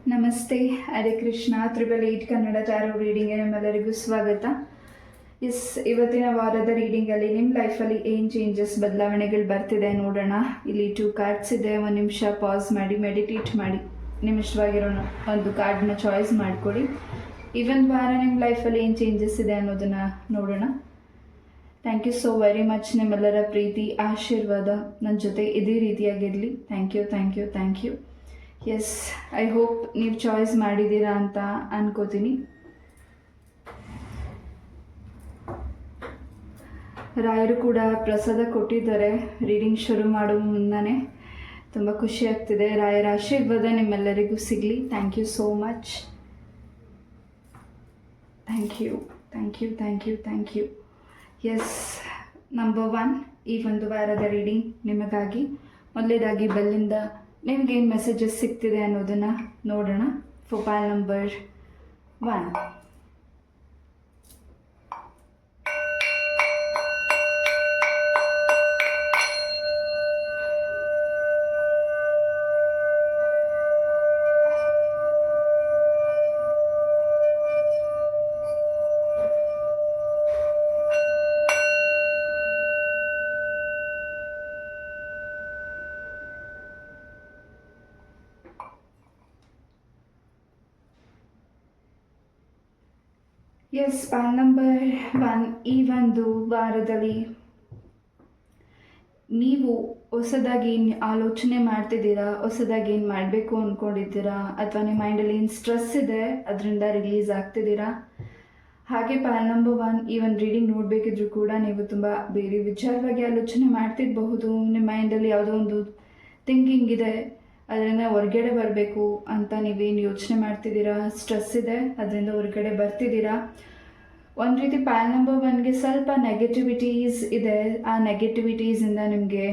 ನಮಸ್ತೆ, ಹರೇ ಕೃಷ್ಣ. 888 ಕನ್ನಡ ಟ್ಯಾರೋ ರೀಡಿಂಗ್ಗೆ ನಿಮ್ಮೆಲ್ಲರಿಗೂ ಸ್ವಾಗತ. ಇವತ್ತಿನ ವಾರದ ರೀಡಿಂಗಲ್ಲಿ ನಿಮ್ಮ ಲೈಫಲ್ಲಿ ಏನು ಚೇಂಜಸ್, ಬದಲಾವಣೆಗಳು ಬರ್ತಿದೆ ನೋಡೋಣ. ಇಲ್ಲಿ 2 ಕಾರ್ಡ್ಸ್ ಇದೆ. ಒಂದು ನಿಮಿಷ ಪಾಸ್ ಮಾಡಿ ಮೆಡಿಟೇಟ್ ಮಾಡಿ ನಿಮ್ಮ ಇಷ್ಟವಾಗಿರೋ ಒಂದು ಕಾರ್ಡ್ನ ಚಾಯ್ಸ್ ಮಾಡಿಕೊಡಿ. ಈ ಒಂದು ವಾರ ನಿಮ್ಮ ಲೈಫಲ್ಲಿ ಏನು ಚೇಂಜಸ್ ಇದೆ ಅನ್ನೋದನ್ನು ನೋಡೋಣ. Thank you so very much. ನಿಮ್ಮೆಲ್ಲರ ಪ್ರೀತಿ ಆಶೀರ್ವಾದ ನನ್ನ ಜೊತೆ ಇದೇ ರೀತಿಯಾಗಿರಲಿ. Thank you thank you thank you. Yes, I hope ನೀವು ಚಾಯ್ಸ್ ಮಾಡಿದ್ದೀರಾ ಅಂತ ಅನ್ಕೋತೀನಿ. ರಾಯರು ಕೂಡ ಪ್ರಸಾದ ಕೊಟ್ಟಿದ್ದಾರೆ. ರೀಡಿಂಗ್ ಶುರು ಮಾಡೋ ಮುನ್ನನೇ ತುಂಬ ಖುಷಿ ಆಗ್ತಿದೆ. ರಾಯರ ಆಶೀರ್ವಾದ ನಿಮ್ಮೆಲ್ಲರಿಗೂ ಸಿಗಲಿ. Thank you so much. Thank you thank you thank you thank you. Yes, number 1 ಈ ಒಂದು ವಾರದ ರೀಡಿಂಗ್ ನಿಮಗಾಗಿ. ಮೊದಲೇದಾಗಿ ಬೆಲ್ಲಿಂದ ನಿಮಗೇನು ಮೆಸೇಜಸ್ ಸಿಗ್ತಿದೆ ಅನ್ನೋದನ್ನು ನೋಡೋಣ. File number 1. Yes, file number 1 ಈ ಒಂದು ವಾರದಲ್ಲಿ ನೀವು ಹೊಸದಾಗಿ ಏನು ಆಲೋಚನೆ ಮಾಡ್ತಿದ್ದೀರಾ, ಹೊಸದಾಗಿ ಏನು ಮಾಡಬೇಕು ಅಂದ್ಕೊಂಡಿದ್ದೀರಾ, ಅಥವಾ ನಿಮ್ಮ ಮೈಂಡಲ್ಲಿ ಏನು ಸ್ಟ್ರೆಸ್ ಇದೆ ಅದರಿಂದ ರಿಲೀಸ್ ಆಗ್ತಿದ್ದೀರಾ. ಹಾಗೆ ಫೈಲ್ ನಂಬರ್ 1 ಈ ಒಂದು ರೀಡಿಂಗ್ ನೋಡಬೇಕಿದ್ರೂ ಕೂಡ ನೀವು ತುಂಬ ಬೇರೆ ವಿಚಾರವಾಗಿ ಆಲೋಚನೆ ಮಾಡ್ತಿರಬಹುದು. ನಿಮ್ಮ ಮೈಂಡಲ್ಲಿ ಯಾವುದೋ ಒಂದು ಥಿಂಕಿಂಗ್ ಇದೆ, ಅದರಿಂದ ಹೊರಗಡೆ ಬರಬೇಕು ಅಂತ ನೀವೇನು ಯೋಚನೆ ಮಾಡ್ತಿದ್ದೀರಾ, ಸ್ಟ್ರೆಸ್ ಇದೆ ಅದರಿಂದ ಹೊರಗಡೆ ಬರ್ತಿದ್ದೀರಾ. ಒಂದು ರೀತಿ ಫೈಲ್ ನಂಬರ್ 1ಗೆ ಸ್ವಲ್ಪ ನೆಗೆಟಿವಿಟೀಸ್ ಇದೆ. ಆ ನೆಗೆಟಿವಿಟೀಸಿಂದ ನಿಮಗೆ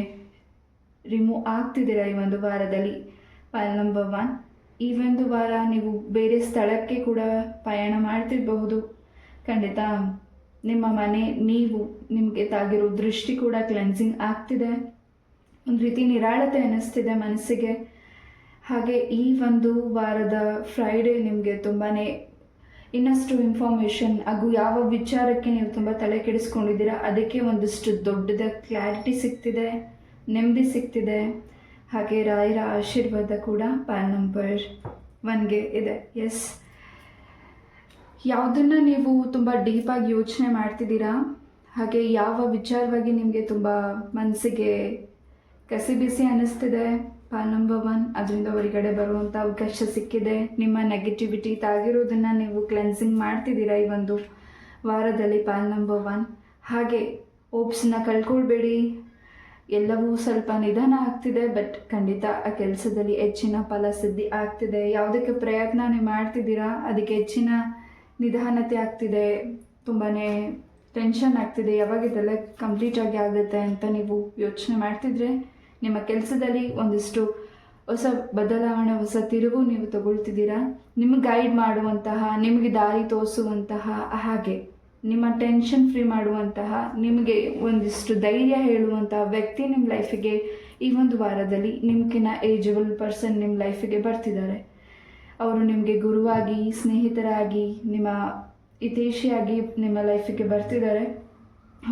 ರಿಮೂವ್ ಆಗ್ತಿದ್ದೀರಾ ಈ ಒಂದು ವಾರದಲ್ಲಿ. ಫೈಲ್ ನಂಬರ್ 1 ಈ ಒಂದು ವಾರ ನೀವು ಬೇರೆ ಸ್ಥಳಕ್ಕೆ ಕೂಡ ಪಯಣ ಮಾಡ್ತಿರಬಹುದು. ಖಂಡಿತ ನಿಮ್ಮ ಮನೆ, ನೀವು, ನಿಮಗೆ ತಾಗಿರೋ ದೃಷ್ಟಿ ಕೂಡ ಕ್ಲೆನ್ಸಿಂಗ್ ಆಗ್ತಿದೆ. ಒಂದು ರೀತಿ ನಿರಾಳತೆ ಅನ್ನಿಸ್ತಿದೆ ಮನಸ್ಸಿಗೆ. ಹಾಗೆ ಈ ಒಂದು ವಾರದ ಫ್ರೈಡೇ ನಿಮಗೆ ತುಂಬಾ ಇನ್ನಷ್ಟು ಇನ್ಫಾರ್ಮೇಷನ್ ಹಾಗೂ ಯಾವ ವಿಚಾರಕ್ಕೆ ನೀವು ತುಂಬ ತಲೆ ಕೆಡಿಸ್ಕೊಂಡಿದ್ದೀರಾ ಅದಕ್ಕೆ ಒಂದಷ್ಟು ದೊಡ್ಡದ ಕ್ಲಾರಿಟಿ ಸಿಗ್ತಿದೆ, ನೆಮ್ಮದಿ ಸಿಗ್ತಿದೆ. ಹಾಗೆ ರಾಯರ ಆಶೀರ್ವಾದ ಕೂಡ ಫೈಲ್ ನಂಬರ್ 1ಗೆ ಇದೆ. ಎಸ್, ಯಾವುದನ್ನು ನೀವು ತುಂಬ ಡೀಪಾಗಿ ಯೋಚನೆ ಮಾಡ್ತಿದ್ದೀರಾ, ಹಾಗೆ ಯಾವ ವಿಚಾರವಾಗಿ ನಿಮಗೆ ತುಂಬ ಮನಸ್ಸಿಗೆ ಕಸಿ ಬಿಸಿ ಅನ್ನಿಸ್ತಿದೆ, ಫೈಲ್ ನಂಬರ್ 1 ಅದರಿಂದ ಹೊರಗಡೆ ಬರುವಂಥ ಅವಕಾಶ ಸಿಕ್ಕಿದೆ. ನಿಮ್ಮ ನೆಗೆಟಿವಿಟಿ ತಾಗಿರೋದನ್ನು ನೀವು ಕ್ಲೆನ್ಸಿಂಗ್ ಮಾಡ್ತಿದ್ದೀರಾ ಈ ಒಂದು ವಾರದಲ್ಲಿ. ಫೈಲ್ ನಂಬರ್ 1 ಹಾಗೆ ಹೋಪ್ಸನ್ನ ಕಳ್ಕೊಳ್ಬೇಡಿ. ಎಲ್ಲವೂ ಸ್ವಲ್ಪ ನಿಧಾನ ಆಗ್ತಿದೆ, ಬಟ್ ಖಂಡಿತ ಆ ಕೆಲಸದಲ್ಲಿ ಹೆಚ್ಚಿನ ಫಲ ಸಿದ್ಧಿ ಆಗ್ತಿದೆ. ಯಾವುದಕ್ಕೆ ಪ್ರಯತ್ನ ನೀವು ಮಾಡ್ತಿದ್ದೀರಾ ಅದಕ್ಕೆ ಹೆಚ್ಚಿನ ನಿಧಾನತೆ ಆಗ್ತಿದೆ. ತುಂಬಾ ಟೆನ್ಷನ್ ಆಗ್ತಿದೆ, ಯಾವಾಗ ಇದೆಲ್ಲ ಕಂಪ್ಲೀಟಾಗಿ ಆಗುತ್ತೆ ಅಂತ ನೀವು ಯೋಚನೆ ಮಾಡ್ತಿದ್ರೆ ನಿಮ್ಮ ಕೆಲಸದಲ್ಲಿ ಒಂದಿಷ್ಟು ಹೊಸ ಬದಲಾವಣೆ, ಹೊಸ ತಿರುವು ನೀವು ತಗೊಳ್ತಿದ್ದೀರಾ. ನಿಮಗೆ ಗೈಡ್ ಮಾಡುವಂತಹ, ನಿಮಗೆ ದಾರಿ ತೋರಿಸುವಂತಹ, ಹಾಗೆ ನಿಮ್ಮ ಟೆನ್ಷನ್ ಫ್ರೀ ಮಾಡುವಂತಹ, ನಿಮಗೆ ಒಂದಿಷ್ಟು ಧೈರ್ಯ ಹೇಳುವಂತಹ ವ್ಯಕ್ತಿ ನಿಮ್ಮ ಲೈಫಿಗೆ ಈ ಒಂದು ವಾರದಲ್ಲಿ ನಿಮ್ಗಿನ್ನ ಏಜಬಲ್ ಪರ್ಸನ್ ನಿಮ್ಮ ಲೈಫಿಗೆ ಬರ್ತಿದ್ದಾರೆ. ಅವರು ನಿಮಗೆ ಗುರುವಾಗಿ, ಸ್ನೇಹಿತರಾಗಿ, ನಿಮ್ಮ ಹಿತೈಷಿಯಾಗಿ ನಿಮ್ಮ ಲೈಫಿಗೆ ಬರ್ತಿದ್ದಾರೆ.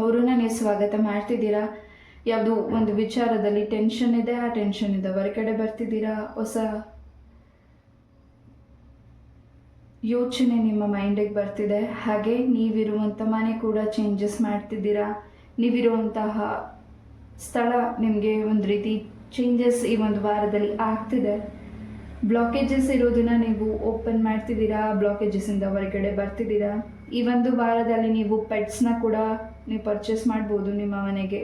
ಅವರನ್ನ ನೀವು ಸ್ವಾಗತ ಮಾಡ್ತಿದ್ದೀರಾ. ಯಾವುದೋ ಒಂದು ವಿಚಾರದಲ್ಲಿ ಟೆನ್ಷನ್ ಇದೆ, ಆ ಟೆನ್ಷನಿಂದ ಹೊರಗಡೆ ಬರ್ತಿದ್ದೀರಾ. ಹೊಸ ಯೋಚನೆ ನಿಮ್ಮ ಮೈಂಡಿಗೆ ಬರ್ತಿದೆ. ಹಾಗೆ ನೀವಿರುವಂಥ ಮನೆ ಕೂಡ ಚೇಂಜಸ್ ಮಾಡ್ತಿದ್ದೀರಾ. ನೀವಿರುವಂತಹ ಸ್ಥಳ ನಿಮಗೆ ಒಂದು ರೀತಿ ಚೇಂಜಸ್ ಈ ಒಂದು ವಾರದಲ್ಲಿ ಆಗ್ತಿದೆ. ಬ್ಲಾಕೇಜಸ್ ಇರೋದನ್ನ ನೀವು ಓಪನ್ ಮಾಡ್ತಿದ್ದೀರಾ, ಬ್ಲಾಕೇಜಸ್ಸಿಂದ ಹೊರಗಡೆ ಬರ್ತಿದ್ದೀರಾ. ಈ ಒಂದು ವಾರದಲ್ಲಿ ನೀವು ಪೆಟ್ಸ್ನ ಕೂಡ ನೀವು ಪರ್ಚೇಸ್ ಮಾಡ್ಬೋದು. ನಿಮ್ಮ ಮನೆಗೆ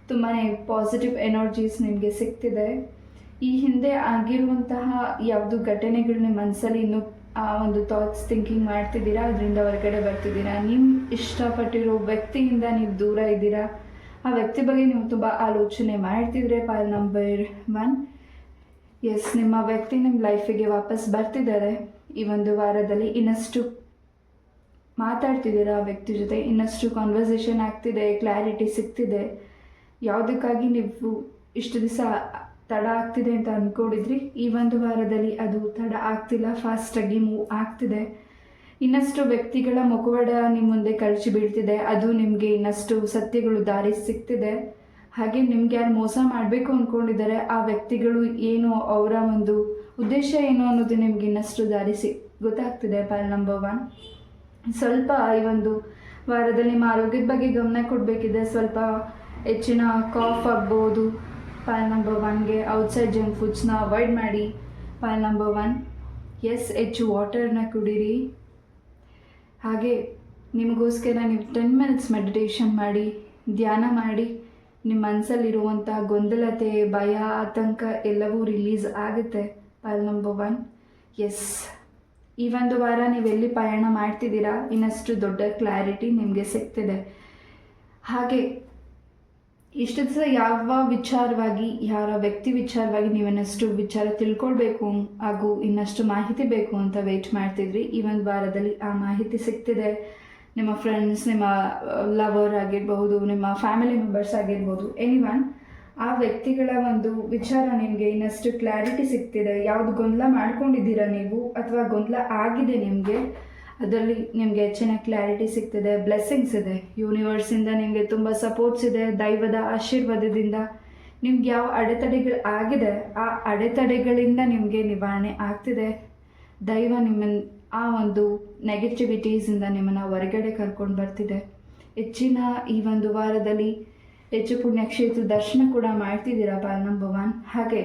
ತುಂಬಾ ಪಾಸಿಟಿವ್ ಎನರ್ಜೀಸ್ ನಿಮಗೆ ಸಿಗ್ತಿದೆ. ಈ ಹಿಂದೆ ಆಗಿರುವಂತಹ ಯಾವುದು ಘಟನೆಗಳು ನಿಮ್ಮ ಮನಸ್ಸಲ್ಲಿ ಇನ್ನೂ ಆ ಒಂದು ಥಾಟ್ಸ್ ಥಿಂಕಿಂಗ್ ಮಾಡ್ತಿದ್ದೀರಾ, ಅದರಿಂದ ಹೊರಗಡೆ ಬರ್ತಿದ್ದೀರಾ. ನಿಮ್ಮ ಇಷ್ಟಪಟ್ಟಿರೋ ವ್ಯಕ್ತಿಯಿಂದ ನೀವು ದೂರ ಇದ್ದೀರಾ. ಆ ವ್ಯಕ್ತಿ ಬಗ್ಗೆ ನೀವು ತುಂಬ ಆಲೋಚನೆ ಮಾಡ್ತಿದ್ರೆ ಫೈಲ್ ನಂಬರ್ 1. ಎಸ್, ನಿಮ್ಮ ವ್ಯಕ್ತಿ ನಿಮ್ಮ ಲೈಫಿಗೆ ವಾಪಸ್ ಬರ್ತಿದ್ದಾರೆ ಈ ಒಂದು ವಾರದಲ್ಲಿ. ಇನ್ನಷ್ಟು ಮಾತಾಡ್ತಿದ್ದೀರಾ ಆ ವ್ಯಕ್ತಿ ಜೊತೆ, ಇನ್ನಷ್ಟು ಕಾನ್ವರ್ಸೇಷನ್ ಆಗ್ತಿದೆ, ಕ್ಲಾರಿಟಿ ಸಿಗ್ತಿದೆ. ಯಾವುದಕ್ಕಾಗಿ ನೀವು ಇಷ್ಟು ದಿವಸ ತಡ ಆಗ್ತಿದೆ ಅಂತ ಅಂದ್ಕೊಂಡಿದ್ರಿ, ಈ ಒಂದು ವಾರದಲ್ಲಿ ಅದು ತಡ ಆಗ್ತಿಲ್ಲ, ಫಾಸ್ಟಾಗಿ ಮೂವ್ ಆಗ್ತಿದೆ. ಇನ್ನಷ್ಟು ವ್ಯಕ್ತಿಗಳ ಮುಖವಾಡ ನಿಮ್ಮ ಮುಂದೆ ಕಳಚಿ ಬೀಳ್ತಿದೆ, ಅದು ನಿಮಗೆ ಇನ್ನಷ್ಟು ಸತ್ಯಗಳು ದಾರಿ ಸಿಗ್ತಿದೆ. ಹಾಗೆ ನಿಮ್ಗೆ ಯಾರು ಮೋಸ ಮಾಡಬೇಕು ಅಂದ್ಕೊಂಡಿದ್ದಾರೆ ಆ ವ್ಯಕ್ತಿಗಳು ಏನು, ಅವರ ಒಂದು ಉದ್ದೇಶ ಏನು ಅನ್ನೋದು ನಿಮ್ಗೆ ಇನ್ನಷ್ಟು ದಾರಿ ಗೊತ್ತಾಗ್ತಿದೆ. ಪೈಲ್ ನಂಬರ್ 1, ಸ್ವಲ್ಪ ಈ ಒಂದು ವಾರದಲ್ಲಿ ನಿಮ್ಮ ಆರೋಗ್ಯದ ಬಗ್ಗೆ ಗಮನ ಕೊಡಬೇಕಿದೆ. ಸ್ವಲ್ಪ ಹೆಚ್ಚಿನ ಕಾಫ್ ಆಗ್ಬೋದು. ಪೈಲ್ ನಂಬರ್ 1ಗೆ ಔಟ್ಸೈಡ್ ಜಂಕ್ ಫುಡ್ಸ್ನ ಅವಾಯ್ಡ್ ಮಾಡಿ. ಪೈಲ್ ನಂಬರ್ 1, ಎಸ್, ಹೆಚ್ಚು ವಾಟರ್ನ ಕುಡೀರಿ. ಹಾಗೆ ನಿಮಗೋಸ್ಕರ ನೀವು 10 ಮಿನಿಟ್ಸ್ ಮೆಡಿಟೇಷನ್ ಮಾಡಿ, ಧ್ಯಾನ ಮಾಡಿ. ನಿಮ್ಮ ಮನಸ್ಸಲ್ಲಿರುವಂಥ ಗೊಂದಲತೆ, ಭಯ, ಆತಂಕ ಎಲ್ಲವೂ ರಿಲೀಸ್ ಆಗುತ್ತೆ. File number 1, yes. ಈ ಒಂದು ವಾರ ನೀವೆಲ್ಲಿ ಪಯಣ ಮಾಡ್ತಿದ್ದೀರಾ ಇನ್ನಷ್ಟು ದೊಡ್ಡ ಕ್ಲಾರಿಟಿ ನಿಮಗೆ ಸಿಗ್ತಿದೆ. ಹಾಗೆ ಇಷ್ಟು ದಿವಸ ಯಾವ ವಿಚಾರವಾಗಿ, ಯಾರ ವ್ಯಕ್ತಿ ವಿಚಾರವಾಗಿ ನೀವಿನ್ನಷ್ಟು ವಿಚಾರ ತಿಳ್ಕೊಳ್ಬೇಕು ಹಾಗೂ ಇನ್ನಷ್ಟು ಮಾಹಿತಿ ಬೇಕು ಅಂತ ವೆಯ್ಟ್ ಮಾಡ್ತಿದ್ರಿ, ಈ ಒಂದು ವಾರದಲ್ಲಿ ಆ ಮಾಹಿತಿ ಸಿಗ್ತಿದೆ. ನಿಮ್ಮ ಫ್ರೆಂಡ್ಸ್, ನಿಮ್ಮ ಲವರ್ ಆಗಿರಬಹುದು, ನಿಮ್ಮ ಫ್ಯಾಮಿಲಿ ಮೆಂಬರ್ಸ್ ಆಗಿರ್ಬೋದು, ಎನಿವನ್, ಆ ವ್ಯಕ್ತಿಗಳ ಒಂದು ವಿಚಾರ ನಿಮಗೆ ಇನ್ನಷ್ಟು ಕ್ಲಾರಿಟಿ ಸಿಗ್ತಿದೆ. ಯಾವುದು ಗೊಂದಲ ಮಾಡ್ಕೊಂಡಿದ್ದೀರಾ ನೀವು ಅಥವಾ ಗೊಂದಲ ಆಗಿದೆ ನಿಮಗೆ, ಅದರಲ್ಲಿ ನಿಮಗೆ ಹೆಚ್ಚಿನ ಕ್ಲಾರಿಟಿ ಸಿಗ್ತಿದೆ. ಬ್ಲೆಸ್ಸಿಂಗ್ಸ್ ಇದೆ, ಯೂನಿವರ್ಸಿಂದ ನಿಮಗೆ ತುಂಬ ಸಪೋರ್ಟ್ಸ್ ಇದೆ. ದೈವದ ಆಶೀರ್ವಾದದಿಂದ ನಿಮ್ಗೆ ಯಾವ ಅಡೆತಡೆಗಳು ಆಗಿದೆ ಆ ಅಡೆತಡೆಗಳಿಂದ ನಿಮಗೆ ನಿವಾರಣೆ ಆಗ್ತಿದೆ. ದೈವ ನಿಮ್ಮನ್ನು ಆ ಒಂದು ನೆಗೆಟಿವಿಟೀಸಿಂದ ನಿಮ್ಮನ್ನು ಹೊರಗಡೆ ಕರ್ಕೊಂಡು ಬರ್ತಿದೆ. ಹೆಚ್ಚಿನ ಈ ಒಂದು ವಾರದಲ್ಲಿ ಹೆಚ್ಚು ಪುಣ್ಯಕ್ಷೇತ್ರ ದರ್ಶನ ಕೂಡ ಮಾಡ್ತಿದ್ದೀರಾ. ಪೈಲ್ ನಂಬರ್ 1, ಹಾಗೆ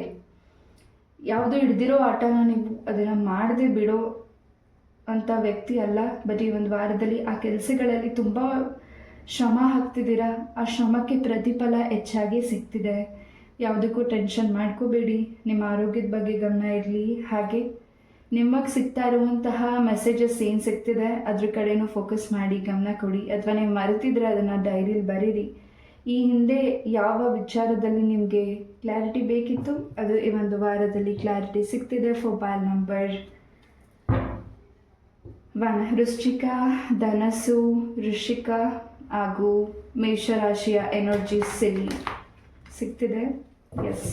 ಯಾವುದೋ ಹಿಡ್ದಿರೋ ಆಟನ ನೀವು ಅದನ್ನು ಮಾಡದೆ ಬಿಡೋ ಅಂಥ ವ್ಯಕ್ತಿ ಅಲ್ಲ. ಬಟ್ ಈ ಒಂದು ವಾರದಲ್ಲಿ ಆ ಕೆಲಸಗಳಲ್ಲಿ ತುಂಬ ಶ್ರಮ ಹಾಕ್ತಿದ್ದೀರಾ. ಆ ಶ್ರಮಕ್ಕೆ ಪ್ರತಿಫಲ ಹೆಚ್ಚಾಗಿ ಸಿಗ್ತಿದೆ. ಯಾವುದಕ್ಕೂ ಟೆನ್ಷನ್ ಮಾಡ್ಕೋಬೇಡಿ. ನಿಮ್ಮ ಆರೋಗ್ಯದ ಬಗ್ಗೆ ಗಮನ ಇರಲಿ. ಹಾಗೆ ನಿಮಗೆ ಸಿಗ್ತಾ ಇರುವಂತಹ ಮೆಸೇಜಸ್ ಏನು ಸಿಗ್ತಿದೆ ಅದ್ರ ಕಡೆನೂ ಫೋಕಸ್ ಮಾಡಿ, ಗಮನ ಕೊಡಿ. ಅಥವಾ ನೀವು ಮರೆತಿದ್ರೆ ಅದನ್ನು ಡೈರಿಯಲ್ಲಿ ಬರೀರಿ. ಈ ಹಿಂದೆ ಯಾವ ವಿಚಾರದಲ್ಲಿ ನಿಮಗೆ ಕ್ಲಾರಿಟಿ ಬೇಕಿತ್ತು ಅದು ಈ ಒಂದು ವಾರದಲ್ಲಿ ಕ್ಲಾರಿಟಿ ಸಿಗ್ತಿದೆ. ಫಾರ್ ಪೈಲ್ ನಂಬರ್ 1, ವೃಶ್ಚಿಕ, ಧನಸ್ಸು, ವೃಶ್ಚಿಕ ಹಾಗೂ ಮೇಷರಾಶಿಯ ಎನರ್ಜೀಸ್ ಸಿಗ್ತಿದೆ. ಎಸ್,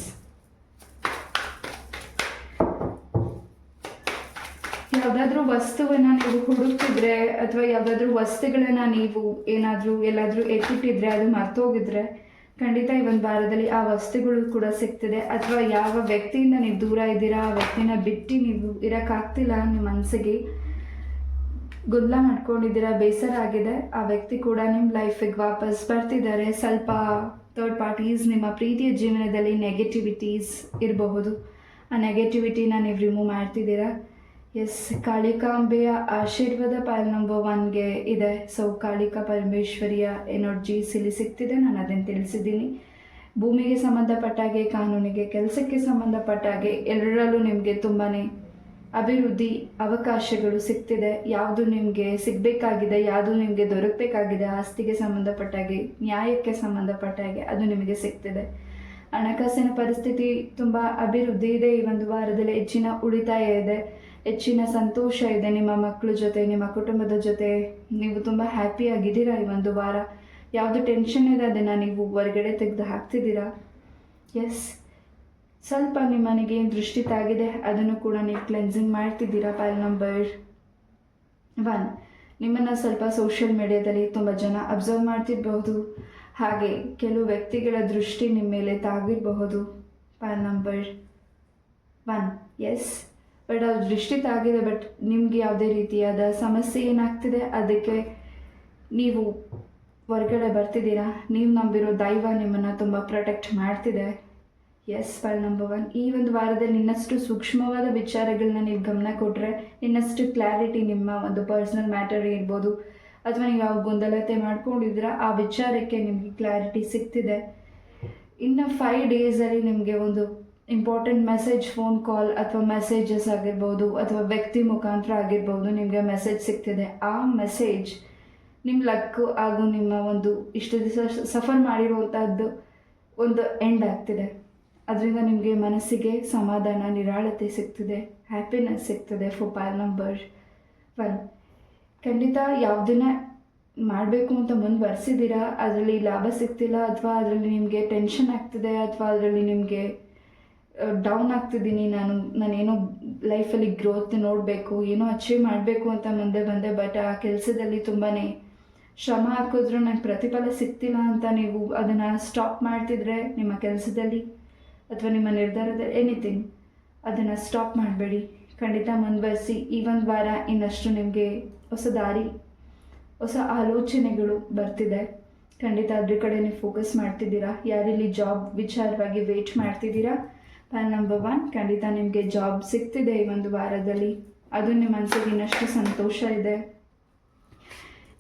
ಯಾವುದಾದ್ರೂ ವಸ್ತುವನ್ನು ನೀವು ಹುಡುಕ್ತಿದ್ರೆ ಅಥವಾ ಯಾವುದಾದ್ರೂ ವಸ್ತುಗಳನ್ನ ನೀವು ಎಲ್ಲಾದರೂ ಎತ್ತಿಟ್ಟಿದ್ರೆ ಅದು ಮರ್ತೋಗಿದ್ರೆ ಖಂಡಿತ ಈ ಒಂದು ವಾರದಲ್ಲಿ ಆ ವಸ್ತುಗಳು ಕೂಡ ಸಿಗ್ತಿದೆ. ಅಥವಾ ಯಾವ ವ್ಯಕ್ತಿಯಿಂದ ನೀವು ದೂರ ಇದ್ದೀರಾ, ಆ ವ್ಯಕ್ತಿನ ಬಿಟ್ಟು ನೀವು ಇರೋಕ್ಕಾಗ್ತಿಲ್ಲ, ನಿಮ್ಮ ಮನಸ್ಸಿಗೆ ಗೊಂದಲ ಮಾಡ್ಕೊಂಡಿದ್ದೀರಾ, ಬೇಸರ ಆಗಿದೆ, ಆ ವ್ಯಕ್ತಿ ಕೂಡ ನಿಮ್ಮ ಲೈಫಿಗೆ ವಾಪಸ್ ಬರ್ತಿದ್ದಾರೆ. ಸ್ವಲ್ಪ ಥರ್ಡ್ ಪಾರ್ಟೀಸ್ ನಿಮ್ಮ ಪ್ರೀತಿಯ ಜೀವನದಲ್ಲಿ ನೆಗೆಟಿವಿಟೀಸ್ ಇರಬಹುದು. ಆ ನೆಗೆಟಿವಿಟಿನ ನೀವು ರಿಮೂವ್ ಮಾಡ್ತಿದ್ದೀರಾ. ಎಸ್, ಕಾಳಿಕಾಂಬೆಯ ಆಶೀರ್ವಾದ ಪೈಲ್ ನಂಬರ್ 1ಗೆ ಇದೆ. ಸೊ ಕಾಳಿಕಾ ಪರಮೇಶ್ವರಿಯ ಎನರ್ಜೀಸ್ ಇಲ್ಲಿ ಸಿಗ್ತಿದೆ. ನಾನು ಅದನ್ನು ತಿಳಿಸಿದ್ದೀನಿ. ಭೂಮಿಗೆ ಸಂಬಂಧಪಟ್ಟ ಹಾಗೆ, ಕಾನೂನಿಗೆ, ಕೆಲಸಕ್ಕೆ ಸಂಬಂಧಪಟ್ಟ ಹಾಗೆ ಎಲ್ಲರಲ್ಲೂ ನಿಮಗೆ ತುಂಬಾ ಅಭಿವೃದ್ಧಿ ಅವಕಾಶಗಳು ಸಿಗ್ತಿದೆ. ಯಾವುದು ನಿಮಗೆ ಸಿಗಬೇಕಾಗಿದೆ, ಯಾವುದು ನಿಮಗೆ ದೊರಕಬೇಕಾಗಿದೆ, ಆಸ್ತಿಗೆ ಸಂಬಂಧಪಟ್ಟ ಹಾಗೆ, ನ್ಯಾಯಕ್ಕೆ ಸಂಬಂಧಪಟ್ಟ ಹಾಗೆ ಅದು ನಿಮಗೆ ಸಿಗ್ತಿದೆ. ಹಣಕಾಸಿನ ಪರಿಸ್ಥಿತಿ ತುಂಬ ಅಭಿವೃದ್ಧಿ ಇದೆ. ಈ ಒಂದು ವಾರದಲ್ಲಿ ಹೆಚ್ಚಿನ ಉಳಿತಾಯ ಇದೆ, ಹೆಚ್ಚಿನ ಸಂತೋಷ ಇದೆ. ನಿಮ್ಮ ಮಕ್ಕಳ ಜೊತೆ, ನಿಮ್ಮ ಕುಟುಂಬದ ಜೊತೆ ನೀವು ತುಂಬ ಹ್ಯಾಪಿಯಾಗಿದ್ದೀರಾ. ಈ ಒಂದು ವಾರ ಯಾವುದು ಟೆನ್ಷನ್ ಇದೆ ಅದನ್ನು ನೀವು ಹೊರಗಡೆ ತೆಗೆದು ಹಾಕ್ತಿದ್ದೀರಾ. ಎಸ್, ಸ್ವಲ್ಪ ನಿಮ್ಮನೆಗೆ ಏನು ದೃಷ್ಟಿ ತಾಗಿದೆ ಅದನ್ನು ಕೂಡ ನೀವು ಕ್ಲೆನ್ಸಿಂಗ್ ಮಾಡ್ತಿದ್ದೀರಾ. ಪೈಲ್ ನಂಬರ್ 1, ನಿಮ್ಮನ್ನು ಸ್ವಲ್ಪ ಸೋಷಿಯಲ್ ಮೀಡಿಯಾದಲ್ಲಿ ತುಂಬ ಜನ ಅಬ್ಸರ್ವ್ ಮಾಡ್ತಿರಬಹುದು. ಹಾಗೆ ಕೆಲವು ವ್ಯಕ್ತಿಗಳ ದೃಷ್ಟಿ ನಿಮ್ಮ ಮೇಲೆ ತಾಗಿರಬಹುದು. ಪೈಲ್ ನಂಬರ್ 1, ಎಸ್, ಬಟ್ ಅದು ದೃಷ್ಟಿ ತಾಗಿದೆ. ಬಟ್ ನಿಮಗೆ ಯಾವುದೇ ರೀತಿಯಾದ ಸಮಸ್ಯೆ ಏನಾಗ್ತಿದೆ ಅದಕ್ಕೆ ನೀವು ಹೊರಗಡೆ ಬರ್ತಿದ್ದೀರಾ. ನೀವು ನಂಬಿರೋ ದೈವ ನಿಮ್ಮನ್ನು ತುಂಬ ಪ್ರೊಟೆಕ್ಟ್ ಮಾಡ್ತಿದೆ. ಎಸ್, ಪೈಲ್ ನಂಬರ್ 1, ಈ ಒಂದು ವಾರದಲ್ಲಿ ಇನ್ನಷ್ಟು ಸೂಕ್ಷ್ಮವಾದ ವಿಚಾರಗಳನ್ನ ನೀವು ಗಮನ ಕೊಟ್ಟರೆ ಇನ್ನಷ್ಟು ಕ್ಲಾರಿಟಿ ನಿಮ್ಮ ಒಂದು ಪರ್ಸ್ನಲ್ ಮ್ಯಾಟರ್ ಇರ್ಬೋದು ಅಥವಾ ನೀವು ಯಾವ ಗೊಂದಲತೆ ಮಾಡ್ಕೊಂಡಿದ್ದೀರಾ ಆ ವಿಚಾರಕ್ಕೆ ನಿಮಗೆ ಕ್ಲಾರಿಟಿ ಸಿಗ್ತಿದೆ. ಇನ್ನು 5 ಡೇಸಲ್ಲಿ ನಿಮಗೆ ಒಂದು ಇಂಪಾರ್ಟೆಂಟ್ ಮೆಸೇಜ್, ಫೋನ್ ಕಾಲ್ ಅಥವಾ ಮೆಸೇಜಸ್ ಆಗಿರ್ಬೋದು ಅಥವಾ ವ್ಯಕ್ತಿ ಮುಖಾಂತರ ಆಗಿರ್ಬೋದು ನಿಮಗೆ ಮೆಸೇಜ್ ಸಿಗ್ತಿದೆ. ಆ ಮೆಸೇಜ್ ನಿಮ್ಮ ಲಕ್ಕು ಹಾಗೂ ನಿಮ್ಮ ಒಂದು ಇಷ್ಟು ದಿವಸ ಸಫರ್ ಮಾಡಿರುವಂಥದ್ದು ಒಂದು ಎಂಡ್ ಆಗ್ತಿದೆ. ಅದರಿಂದ ನಿಮಗೆ ಮನಸ್ಸಿಗೆ ಸಮಾಧಾನ, ನಿರಾಳತೆ ಸಿಗ್ತಿದೆ, ಹ್ಯಾಪಿನೆಸ್ ಸಿಗ್ತದೆ. ಫಾರ್ ಪೈಲ್ ನಂಬರ್ 1, ಖಂಡಿತ ಯಾವುದನ್ನ ಮಾಡಬೇಕು ಅಂತ ಮುಂದುವರೆಸಿದ್ದೀರಾ, ಅದರಲ್ಲಿ ಲಾಭ ಸಿಗ್ತಿಲ್ಲ ಅಥವಾ ಅದರಲ್ಲಿ ನಿಮಗೆ ಟೆನ್ಷನ್ ಆಗ್ತಿದೆ ಅಥವಾ ಅದರಲ್ಲಿ ನಿಮಗೆ ಡೌನ್ ಆಗ್ತಿದ್ದೀನಿ, ನಾನೇನೋ ಲೈಫಲ್ಲಿ ಗ್ರೋತ್ ನೋಡಬೇಕು, ಏನೋ ಅಚೀವ್ ಮಾಡಬೇಕು ಅಂತ ಮುಂದೆ ಬಂದೆ. ಬಟ್ ಆ ಕೆಲಸದಲ್ಲಿ ತುಂಬಾ ಶ್ರಮ ಹಾಕಿದ್ರು ನಂಗೆ ಪ್ರತಿಫಲ ಸಿಗ್ತಿಲ್ಲ ಅಂತ ನೀವು ಅದನ್ನು ಸ್ಟಾಪ್ ಮಾಡ್ತಿದ್ರೆ ನಿಮ್ಮ ಕೆಲಸದಲ್ಲಿ ಅಥವಾ ನಿಮ್ಮ ನಿರ್ಧಾರದಲ್ಲಿ ಎನಿಥಿಂಗ್, ಅದನ್ನು ಸ್ಟಾಪ್ ಮಾಡಬೇಡಿ. ಖಂಡಿತ ಮುಂದುವರಿಸಿ. ಈ ಒಂದು ವಾರ ಇನ್ನಷ್ಟು ನಿಮಗೆ ಹೊಸ ದಾರಿ, ಹೊಸ ಆಲೋಚನೆಗಳು ಬರ್ತಿದೆ. ಖಂಡಿತ ಅದ್ರ ಕಡೆ ನೀವು ಫೋಕಸ್ ಮಾಡ್ತಿದ್ದೀರಾ. ಯಾರಿಲ್ಲಿ ಜಾಬ್ ವಿಚಾರವಾಗಿ ವೇಟ್ ಮಾಡ್ತಿದ್ದೀರಾ, ಪ್ಲಾನ್ ನಂಬರ್ 1 ಖಂಡಿತ ನಿಮಗೆ ಜಾಬ್ ಸಿಗ್ತಿದೆ ಈ ಒಂದು ವಾರದಲ್ಲಿ. ಅದು ನಿಮ್ಮ ಮನಸ್ಸಿಗೆ ಇನ್ನಷ್ಟು ಸಂತೋಷ ಇದೆ.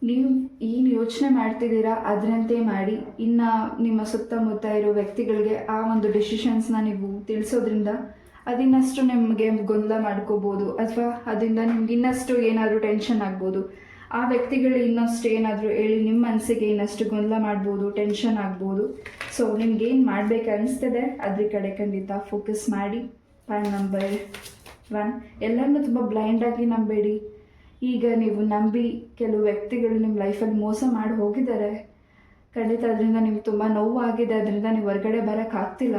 ನೀವು ಏನು ಯೋಚನೆ ಮಾಡ್ತಿದ್ದೀರಾ ಅದರಂತೆ ಮಾಡಿ. ಇನ್ನು ನಿಮ್ಮ ಸುತ್ತಮುತ್ತ ಇರೋ ವ್ಯಕ್ತಿಗಳಿಗೆ ಆ ಒಂದು ಡಿಸಿಷನ್ಸ್ನ ನೀವು ತಿಳಿಸೋದ್ರಿಂದ ಅದಿನ್ನಷ್ಟು ನಿಮಗೆ ಗೊಂದಲ ಮಾಡ್ಕೋಬೋದು, ಅಥವಾ ಅದರಿಂದ ನಿಮ್ಗೆ ಇನ್ನಷ್ಟು ಏನಾದರೂ ಟೆನ್ಷನ್ ಆಗ್ಬೋದು. ಆ ವ್ಯಕ್ತಿಗಳು ಇನ್ನಷ್ಟು ಏನಾದರೂ ಹೇಳಿ ನಿಮ್ಮ ಮನಸ್ಸಿಗೆ ಇನ್ನಷ್ಟು ಗೊಂದಲ ಮಾಡ್ಬೋದು, ಟೆನ್ಷನ್ ಆಗ್ಬೋದು. ಸೊ ನಿಮ್ಗೇನು ಮಾಡಬೇಕು ಅನಿಸ್ತದೆ ಅದ್ರ ಕಡೆ ಖಂಡಿತ ಫೋಕಸ್ ಮಾಡಿ. ಪ್ಲಾನ್ ನಂಬರ್ 1 ಎಲ್ಲರನ್ನೂ ತುಂಬ ಬ್ಲೈಂಡಾಗಿ ನಂಬೇಡಿ. ಈಗ ನೀವು ನಂಬಿ ಕೆಲವು ವ್ಯಕ್ತಿಗಳು ನಿಮ್ಮ ಲೈಫಲ್ಲಿ ಮೋಸ ಮಾಡಿ ಹೋಗಿದ್ದಾರೆ. ಖಂಡಿತ ಅದರಿಂದ ನಿಮ್ಗೆ ತುಂಬ ನೋವು ಆಗಿದೆ, ಅದರಿಂದ ನೀವು ಹೊರಗಡೆ ಬರೋಕ್ಕಾಗ್ತಿಲ್ಲ.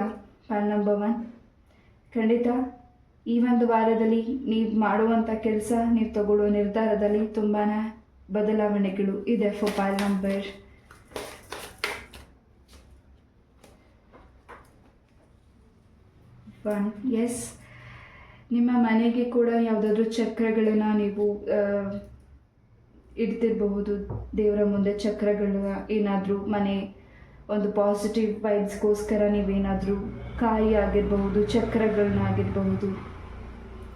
ಪ್ಲಾನ್ ನಂಬರ್ 1 ಖಂಡಿತ ಈ ಒಂದು ವಾರದಲ್ಲಿ ನೀವು ಮಾಡುವಂಥ ಕೆಲಸ, ನೀವು ತಗೊಳ್ಳೋ ನಿರ್ಧಾರದಲ್ಲಿ ತುಂಬಾ ಬದಲಾವಣೆಗಳು ಇದೆ. ಫಾರ್ ಪ್ಲಾನ್ ನಂಬರ್ 1 ಎಸ್, ನಿಮ್ಮ ಮನೆಗೆ ಕೂಡ ಯಾವುದಾದ್ರೂ ಚಕ್ರಗಳನ್ನು ನೀವು ಇಡ್ತಿರಬಹುದು. ದೇವರ ಮುಂದೆ ಚಕ್ರಗಳು ಏನಾದರೂ ಮನೆ ಒಂದು ಪಾಸಿಟಿವ್ ವೈಬ್ಸ್ಗೋಸ್ಕರ ನೀವೇನಾದರೂ ಕಾಯಿ ಆಗಿರಬಹುದು, ಚಕ್ರಗಳನ್ನ ಆಗಿರಬಹುದು,